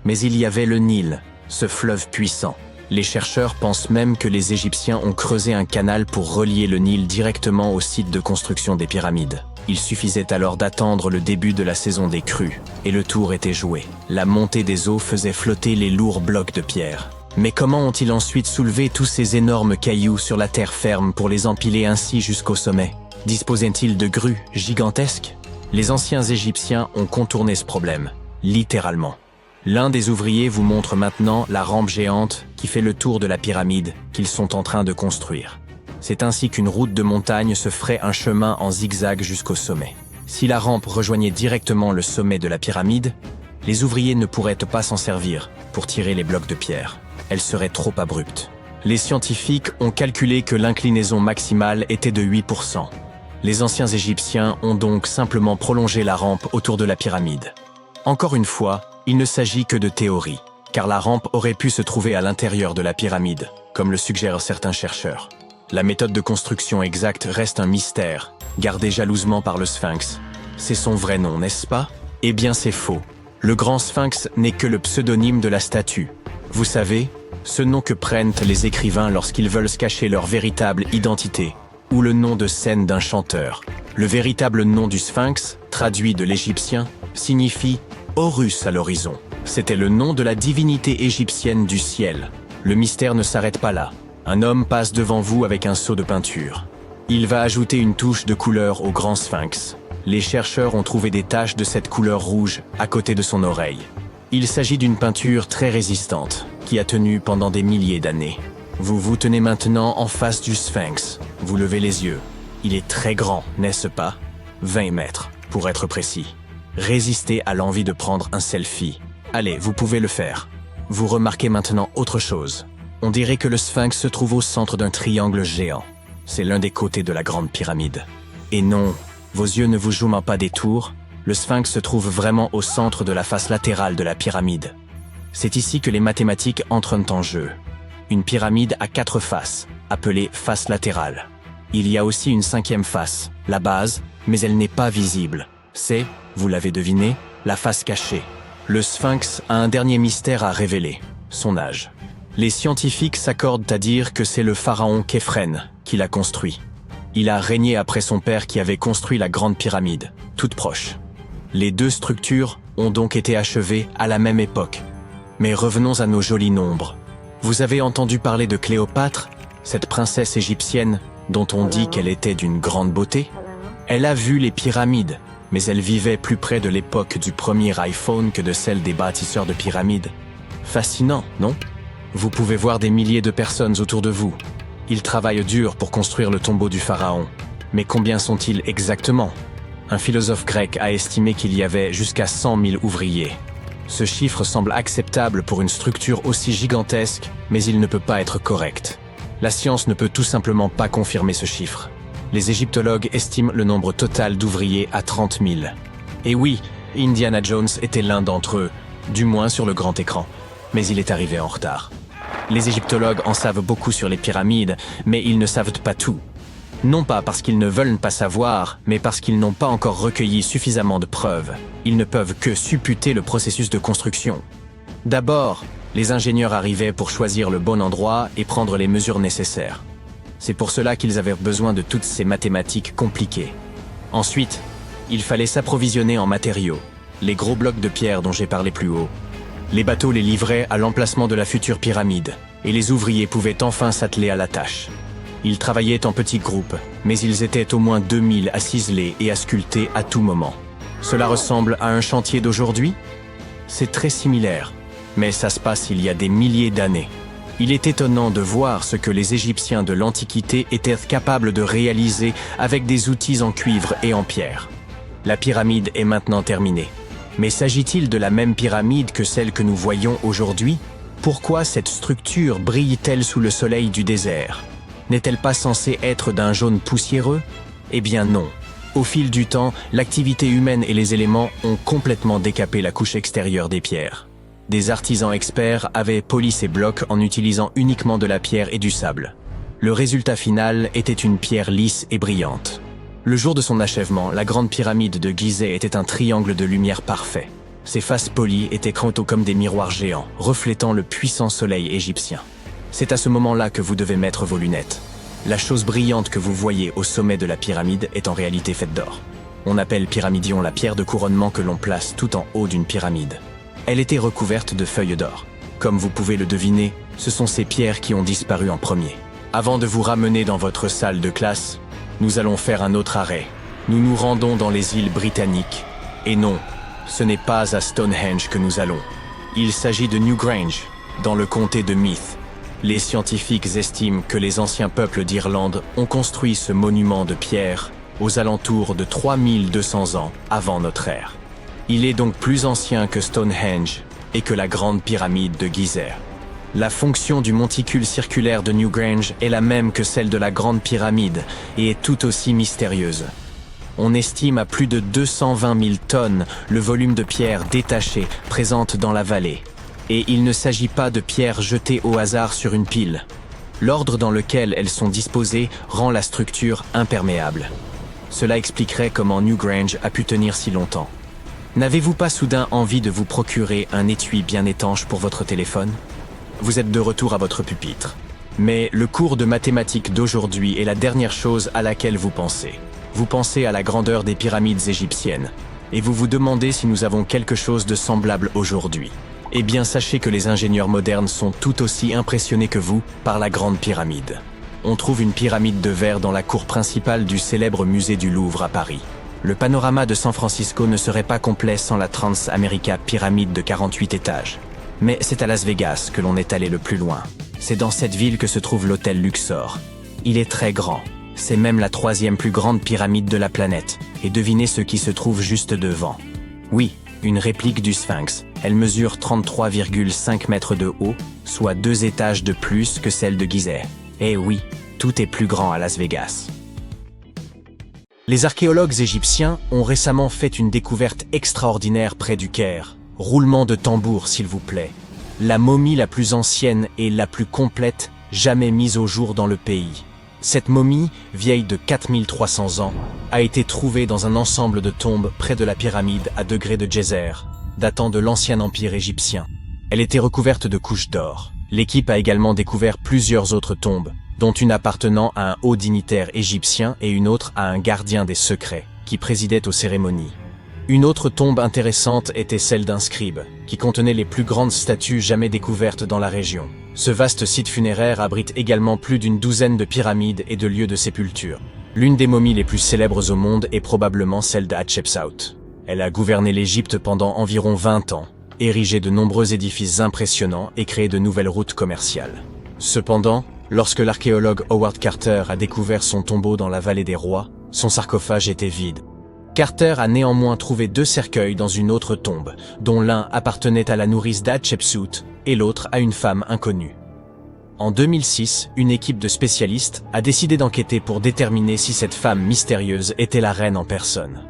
Mais il y avait le Nil, ce fleuve puissant. Les chercheurs pensent même que les Égyptiens ont creusé un canal pour relier le Nil directement au site de construction des pyramides. Il suffisait alors d'attendre le début de la saison des crues, et le tour était joué. La montée des eaux faisait flotter les lourds blocs de pierre. Mais comment ont-ils ensuite soulevé tous ces énormes cailloux sur la terre ferme pour les empiler ainsi jusqu'au sommet? Disposaient-ils de grues gigantesques? Les anciens Égyptiens ont contourné ce problème, littéralement. L'un des ouvriers vous montre maintenant la rampe géante qui fait le tour de la pyramide qu'ils sont en train de construire. C'est ainsi qu'une route de montagne se ferait un chemin en zigzag jusqu'au sommet. Si la rampe rejoignait directement le sommet de la pyramide, les ouvriers ne pourraient pas s'en servir pour tirer les blocs de pierre. Elle serait trop abrupte. Les scientifiques ont calculé que l'inclinaison maximale était de 8%. Les anciens Égyptiens ont donc simplement prolongé la rampe autour de la pyramide. Encore une fois, il ne s'agit que de théorie, car la rampe aurait pu se trouver à l'intérieur de la pyramide, comme le suggèrent certains chercheurs. La méthode de construction exacte reste un mystère, gardé jalousement par le Sphinx. C'est son vrai nom, n'est-ce pas? Eh bien c'est faux. Le grand Sphinx n'est que le pseudonyme de la statue. Vous savez, ce nom que prennent les écrivains lorsqu'ils veulent se cacher leur véritable identité, ou le nom de scène d'un chanteur. Le véritable nom du Sphinx, traduit de l'égyptien, signifie Horus à l'horizon. C'était le nom de la divinité égyptienne du ciel. Le mystère ne s'arrête pas là. Un homme passe devant vous avec un seau de peinture. Il va ajouter une touche de couleur au grand Sphinx. Les chercheurs ont trouvé des taches de cette couleur rouge à côté de son oreille. Il s'agit d'une peinture très résistante, qui a tenu pendant des milliers d'années. Vous vous tenez maintenant en face du Sphinx. Vous levez les yeux. Il est très grand, n'est-ce pas? 20 mètres, pour être précis. Résistez à l'envie de prendre un selfie. Allez, vous pouvez le faire. Vous remarquez maintenant autre chose. On dirait que le Sphinx se trouve au centre d'un triangle géant. C'est l'un des côtés de la Grande Pyramide. Et non, vos yeux ne vous jouent pas des tours. Le Sphinx se trouve vraiment au centre de la face latérale de la pyramide. C'est ici que les mathématiques entrent en jeu. Une pyramide a 4 faces, appelées faces latérales. Il y a aussi une cinquième face, la base, mais elle n'est pas visible. C'est, vous l'avez deviné, la face cachée. Le Sphinx a un dernier mystère à révéler, son âge. Les scientifiques s'accordent à dire que c'est le pharaon Képhren qui l'a construit. Il a régné après son père qui avait construit la Grande Pyramide, toute proche. Les deux structures ont donc été achevées à la même époque. Mais revenons à nos jolis nombres. Vous avez entendu parler de Cléopâtre, cette princesse égyptienne dont on dit qu'elle était d'une grande beauté? Elle a vu les pyramides, mais elle vivait plus près de l'époque du premier iPhone que de celle des bâtisseurs de pyramides. Fascinant, non? Vous pouvez voir des milliers de personnes autour de vous. Ils travaillent dur pour construire le tombeau du pharaon. Mais combien sont-ils exactement? Un philosophe grec a estimé qu'il y avait jusqu'à 100 000 ouvriers. Ce chiffre semble acceptable pour une structure aussi gigantesque, mais il ne peut pas être correct. La science ne peut tout simplement pas confirmer ce chiffre. Les égyptologues estiment le nombre total d'ouvriers à 30 000. Et oui, Indiana Jones était l'un d'entre eux, du moins sur le grand écran, mais il est arrivé en retard. Les égyptologues en savent beaucoup sur les pyramides, mais ils ne savent pas tout. Non pas parce qu'ils ne veulent pas savoir, mais parce qu'ils n'ont pas encore recueilli suffisamment de preuves. Ils ne peuvent que supputer le processus de construction. D'abord, les ingénieurs arrivaient pour choisir le bon endroit et prendre les mesures nécessaires. C'est pour cela qu'ils avaient besoin de toutes ces mathématiques compliquées. Ensuite, il fallait s'approvisionner en matériaux, les gros blocs de pierre dont j'ai parlé plus haut. Les bateaux les livraient à l'emplacement de la future pyramide, et les ouvriers pouvaient enfin s'atteler à la tâche. Ils travaillaient en petits groupes, mais ils étaient au moins 2000 à ciseler et à sculpter à tout moment. Cela ressemble à un chantier d'aujourd'hui? C'est très similaire, mais ça se passe il y a des milliers d'années. Il est étonnant de voir ce que les Égyptiens de l'Antiquité étaient capables de réaliser avec des outils en cuivre et en pierre. La pyramide est maintenant terminée. Mais s'agit-il de la même pyramide que celle que nous voyons aujourd'hui? Pourquoi cette structure brille-t-elle sous le soleil du désert? N'est-elle pas censée être d'un jaune poussiéreux? Eh bien non. Au fil du temps, l'activité humaine et les éléments ont complètement décapé la couche extérieure des pierres. Des artisans experts avaient poli ces blocs en utilisant uniquement de la pierre et du sable. Le résultat final était une pierre lisse et brillante. Le jour de son achèvement, la grande pyramide de Gizeh était un triangle de lumière parfait. Ses faces polies étaient crantaux comme des miroirs géants, reflétant le puissant soleil égyptien. C'est à ce moment-là que vous devez mettre vos lunettes. La chose brillante que vous voyez au sommet de la pyramide est en réalité faite d'or. On appelle pyramidion la pierre de couronnement que l'on place tout en haut d'une pyramide. Elle était recouverte de feuilles d'or. Comme vous pouvez le deviner, ce sont ces pierres qui ont disparu en premier. Avant de vous ramener dans votre salle de classe, nous allons faire un autre arrêt. Nous nous rendons dans les îles britanniques. Et non, ce n'est pas à Stonehenge que nous allons. Il s'agit de Newgrange, dans le comté de Meath. Les scientifiques estiment que les anciens peuples d'Irlande ont construit ce monument de pierre aux alentours de 3200 ans avant notre ère. Il est donc plus ancien que Stonehenge et que la grande pyramide de Gizeh. La fonction du monticule circulaire de Newgrange est la même que celle de la grande pyramide et est tout aussi mystérieuse. On estime à plus de 220 000 tonnes le volume de pierres détachées présentes dans la vallée. Et il ne s'agit pas de pierres jetées au hasard sur une pile. L'ordre dans lequel elles sont disposées rend la structure imperméable. Cela expliquerait comment Newgrange a pu tenir si longtemps. N'avez-vous pas soudain envie de vous procurer un étui bien étanche pour votre téléphone? Vous êtes de retour à votre pupitre. Mais le cours de mathématiques d'aujourd'hui est la dernière chose à laquelle vous pensez. Vous pensez à la grandeur des pyramides égyptiennes. Et vous vous demandez si nous avons quelque chose de semblable aujourd'hui. Eh bien, sachez que les ingénieurs modernes sont tout aussi impressionnés que vous par la Grande Pyramide. On trouve une pyramide de verre dans la cour principale du célèbre musée du Louvre à Paris. Le panorama de San Francisco ne serait pas complet sans la Trans-America Pyramide de 48 étages. Mais c'est à Las Vegas que l'on est allé le plus loin. C'est dans cette ville que se trouve l'hôtel Luxor. Il est très grand. C'est même la 3e plus grande pyramide de la planète. Et devinez ce qui se trouve juste devant. Oui, une réplique du Sphinx. Elle mesure 33,5 mètres de haut, soit 2 étages de plus que celle de Gizeh. Eh oui, tout est plus grand à Las Vegas. Les archéologues égyptiens ont récemment fait une découverte extraordinaire près du Caire. Roulement de tambour, s'il vous plaît. La momie la plus ancienne et la plus complète jamais mise au jour dans le pays. Cette momie, vieille de 4300 ans, a été trouvée dans un ensemble de tombes près de la pyramide à degré de Djéser, datant de l'ancien empire égyptien. Elle était recouverte de couches d'or. L'équipe a également découvert plusieurs autres tombes, dont une appartenant à un haut dignitaire égyptien et une autre à un gardien des secrets, qui présidait aux cérémonies. Une autre tombe intéressante était celle d'un scribe, qui contenait les plus grandes statues jamais découvertes dans la région. Ce vaste site funéraire abrite également plus d'une douzaine de pyramides et de lieux de sépulture. L'une des momies les plus célèbres au monde est probablement celle d'Hatshepsut. Elle a gouverné l'Égypte pendant environ 20 ans, érigé de nombreux édifices impressionnants et créé de nouvelles routes commerciales. Cependant, lorsque l'archéologue Howard Carter a découvert son tombeau dans la vallée des rois, son sarcophage était vide. Carter a néanmoins trouvé 2 cercueils dans une autre tombe, dont l'un appartenait à la nourrice d'Hatshepsut et l'autre à une femme inconnue. En 2006, une équipe de spécialistes a décidé d'enquêter pour déterminer si cette femme mystérieuse était la reine en personne.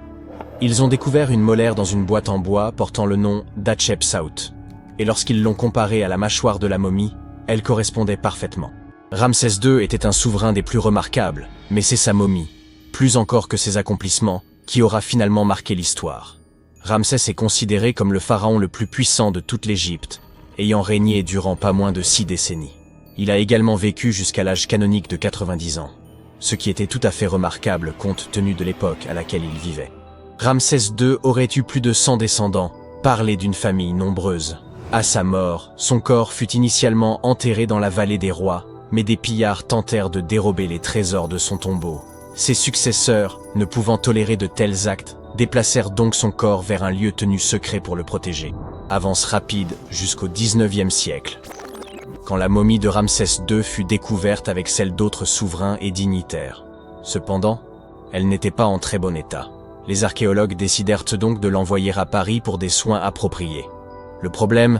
Ils ont découvert une molaire dans une boîte en bois portant le nom d'Hatshepsut, et lorsqu'ils l'ont comparée à la mâchoire de la momie, elle correspondait parfaitement. Ramsès II était un souverain des plus remarquables, mais c'est sa momie, plus encore que ses accomplissements, qui aura finalement marqué l'histoire. Ramsès est considéré comme le pharaon le plus puissant de toute l'Égypte, ayant régné durant pas moins de 6 décennies. Il a également vécu jusqu'à l'âge canonique de 90 ans, ce qui était tout à fait remarquable compte tenu de l'époque à laquelle il vivait. Ramsès II aurait eu plus de 100 descendants, parlé d'une famille nombreuse. À sa mort, son corps fut initialement enterré dans la vallée des rois, mais des pillards tentèrent de dérober les trésors de son tombeau. Ses successeurs, ne pouvant tolérer de tels actes, déplacèrent donc son corps vers un lieu tenu secret pour le protéger. Avance rapide jusqu'au XIXe siècle, quand la momie de Ramsès II fut découverte avec celle d'autres souverains et dignitaires. Cependant, elle n'était pas en très bon état. Les archéologues décidèrent donc de l'envoyer à Paris pour des soins appropriés. Le problème,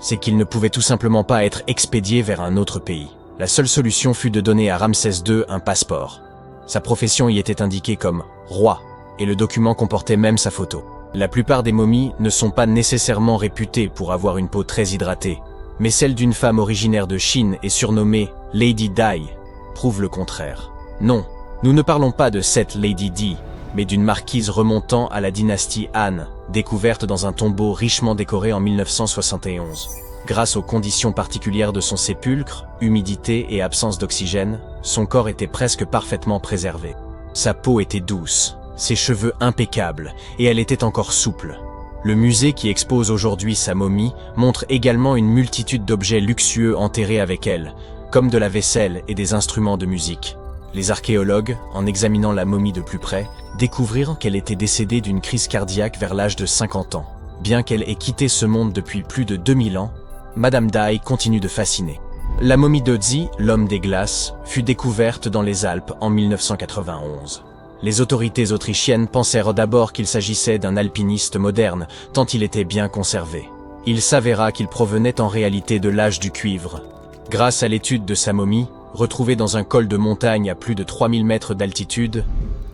c'est qu'il ne pouvait tout simplement pas être expédié vers un autre pays. La seule solution fut de donner à Ramsès II un passeport. Sa profession y était indiquée comme « roi », et le document comportait même sa photo. La plupart des momies ne sont pas nécessairement réputées pour avoir une peau très hydratée, mais celle d'une femme originaire de Chine et surnommée Lady Di prouve le contraire. Non, nous ne parlons pas de cette Lady Di, mais d'une marquise remontant à la dynastie Han, découverte dans un tombeau richement décoré en 1971. Grâce aux conditions particulières de son sépulcre, humidité et absence d'oxygène, son corps était presque parfaitement préservé. Sa peau était douce, ses cheveux impeccables, et elle était encore souple. Le musée qui expose aujourd'hui sa momie montre également une multitude d'objets luxueux enterrés avec elle, comme de la vaisselle et des instruments de musique. Les archéologues, en examinant la momie de plus près, découvrirent qu'elle était décédée d'une crise cardiaque vers l'âge de 50 ans. Bien qu'elle ait quitté ce monde depuis plus de 2000 ans, Madame Di continue de fasciner. La momie d'Ötzi, l'homme des glaces, fut découverte dans les Alpes en 1991. Les autorités autrichiennes pensèrent d'abord qu'il s'agissait d'un alpiniste moderne, tant il était bien conservé. Il s'avéra qu'il provenait en réalité de l'âge du cuivre. Grâce à l'étude de sa momie, retrouvée dans un col de montagne à plus de 3000 mètres d'altitude,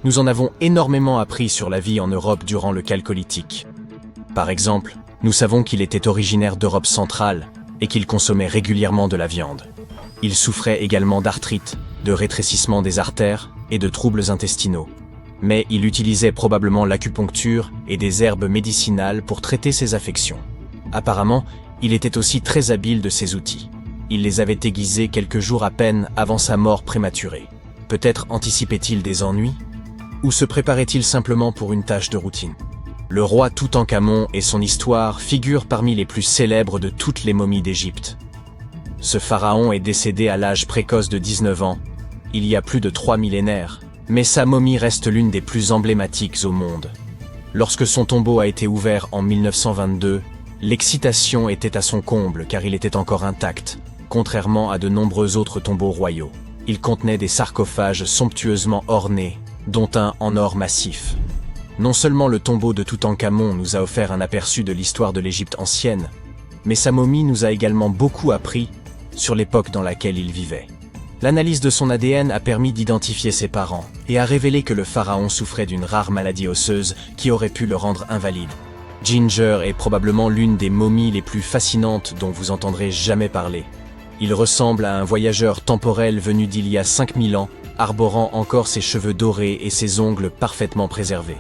nous en avons énormément appris sur la vie en Europe durant le Chalcolithique. Par exemple, nous savons qu'il était originaire d'Europe centrale et qu'il consommait régulièrement de la viande. Il souffrait également d'arthrite, de rétrécissement des artères et de troubles intestinaux. Mais il utilisait probablement l'acupuncture et des herbes médicinales pour traiter ses affections. Apparemment, il était aussi très habile de ses outils. Il les avait aiguisés quelques jours à peine avant sa mort prématurée. Peut-être anticipait-il des ennuis? Ou se préparait-il simplement pour une tâche de routine? Le roi Toutankhamon et son histoire figurent parmi les plus célèbres de toutes les momies d'Égypte. Ce pharaon est décédé à l'âge précoce de 19 ans, il y a plus de 3 millénaires, mais sa momie reste l'une des plus emblématiques au monde. Lorsque son tombeau a été ouvert en 1922, l'excitation était à son comble car il était encore intact, contrairement à de nombreux autres tombeaux royaux. Il contenait des sarcophages somptueusement ornés, dont un en or massif. Non seulement le tombeau de Toutankhamon nous a offert un aperçu de l'histoire de l'Égypte ancienne, mais sa momie nous a également beaucoup appris sur l'époque dans laquelle il vivait. L'analyse de son ADN a permis d'identifier ses parents et a révélé que le pharaon souffrait d'une rare maladie osseuse qui aurait pu le rendre invalide. Ginger est probablement l'une des momies les plus fascinantes dont vous entendrez jamais parler. Il ressemble à un voyageur temporel venu d'il y a 5000 ans arborant encore ses cheveux dorés et ses ongles parfaitement préservés.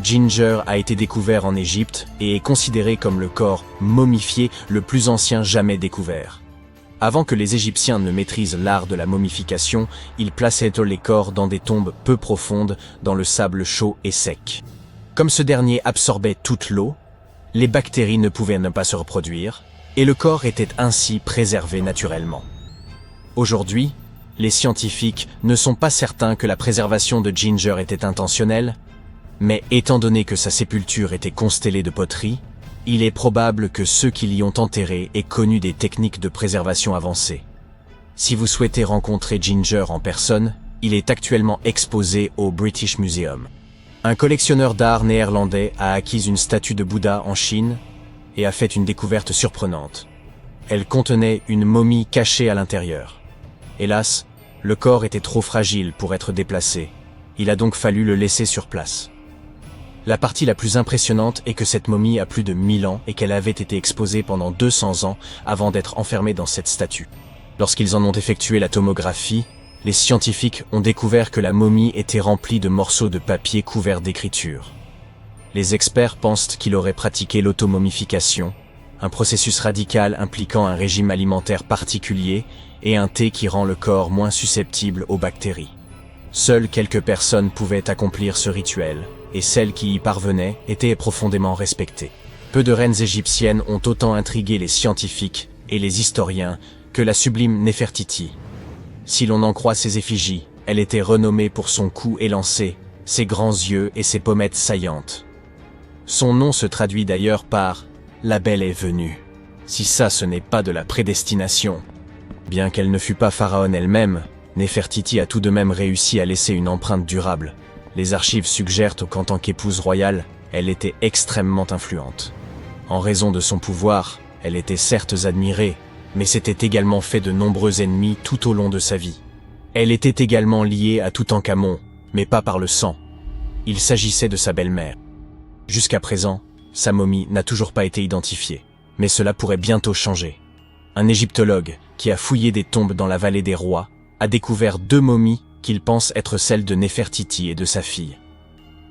Ginger a été découvert en Égypte et est considéré comme le corps momifié le plus ancien jamais découvert. Avant que les Égyptiens ne maîtrisent l'art de la momification, ils plaçaient les corps dans des tombes peu profondes, dans le sable chaud et sec. Comme ce dernier absorbait toute l'eau, les bactéries ne pouvaient ne pas se reproduire, et le corps était ainsi préservé naturellement. Aujourd'hui, les scientifiques ne sont pas certains que la préservation de Ginger était intentionnelle, mais étant donné que sa sépulture était constellée de poteries, il est probable que ceux qui l'y ont enterré aient connu des techniques de préservation avancées. Si vous souhaitez rencontrer Ginger en personne, il est actuellement exposé au British Museum. Un collectionneur d'art néerlandais a acquis une statue de Bouddha en Chine et a fait une découverte surprenante. Elle contenait une momie cachée à l'intérieur. Hélas, le corps était trop fragile pour être déplacé. Il a donc fallu le laisser sur place. La partie la plus impressionnante est que cette momie a plus de 1000 ans et qu'elle avait été exposée pendant 200 ans avant d'être enfermée dans cette statue. Lorsqu'ils en ont effectué la tomographie, les scientifiques ont découvert que la momie était remplie de morceaux de papier couverts d'écriture. Les experts pensent qu'il aurait pratiqué l'automomification, un processus radical impliquant un régime alimentaire particulier et un thé qui rend le corps moins susceptible aux bactéries. Seules quelques personnes pouvaient accomplir ce rituel, et celles qui y parvenaient étaient profondément respectées. Peu de reines égyptiennes ont autant intrigué les scientifiques et les historiens que la sublime Néfertiti. Si l'on en croit ses effigies, elle était renommée pour son cou élancé, ses grands yeux et ses pommettes saillantes. Son nom se traduit d'ailleurs par « La belle est venue ». Si ça ce n'est pas de la prédestination. Bien qu'elle ne fût pas pharaon elle-même, Néfertiti a tout de même réussi à laisser une empreinte durable. Les archives suggèrent qu'en tant qu'épouse royale, elle était extrêmement influente. En raison de son pouvoir, elle était certes admirée, mais s'était également fait de nombreux ennemis tout au long de sa vie. Elle était également liée à Toutankhamon, mais pas par le sang. Il s'agissait de sa belle-mère. Jusqu'à présent, sa momie n'a toujours pas été identifiée, mais cela pourrait bientôt changer. Un égyptologue, qui a fouillé des tombes dans la vallée des rois, a découvert 2 momies qu'il pense être celles de Néfertiti et de sa fille.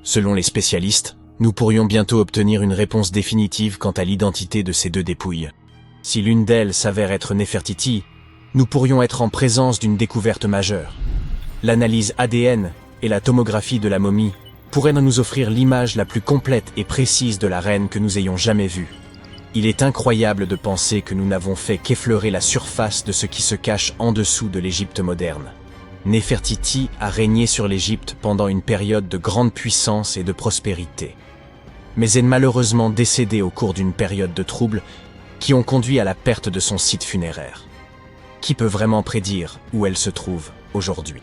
Selon les spécialistes, nous pourrions bientôt obtenir une réponse définitive quant à l'identité de ces 2 dépouilles. Si l'une d'elles s'avère être Néfertiti, nous pourrions être en présence d'une découverte majeure. L'analyse ADN et la tomographie de la momie pourraient nous offrir l'image la plus complète et précise de la reine que nous ayons jamais vue. Il est incroyable de penser que nous n'avons fait qu'effleurer la surface de ce qui se cache en dessous de l'Égypte moderne. Néfertiti a régné sur l'Égypte pendant une période de grande puissance et de prospérité. Mais est malheureusement décédée au cours d'une période de troubles qui ont conduit à la perte de son site funéraire. Qui peut vraiment prédire où elle se trouve aujourd'hui ?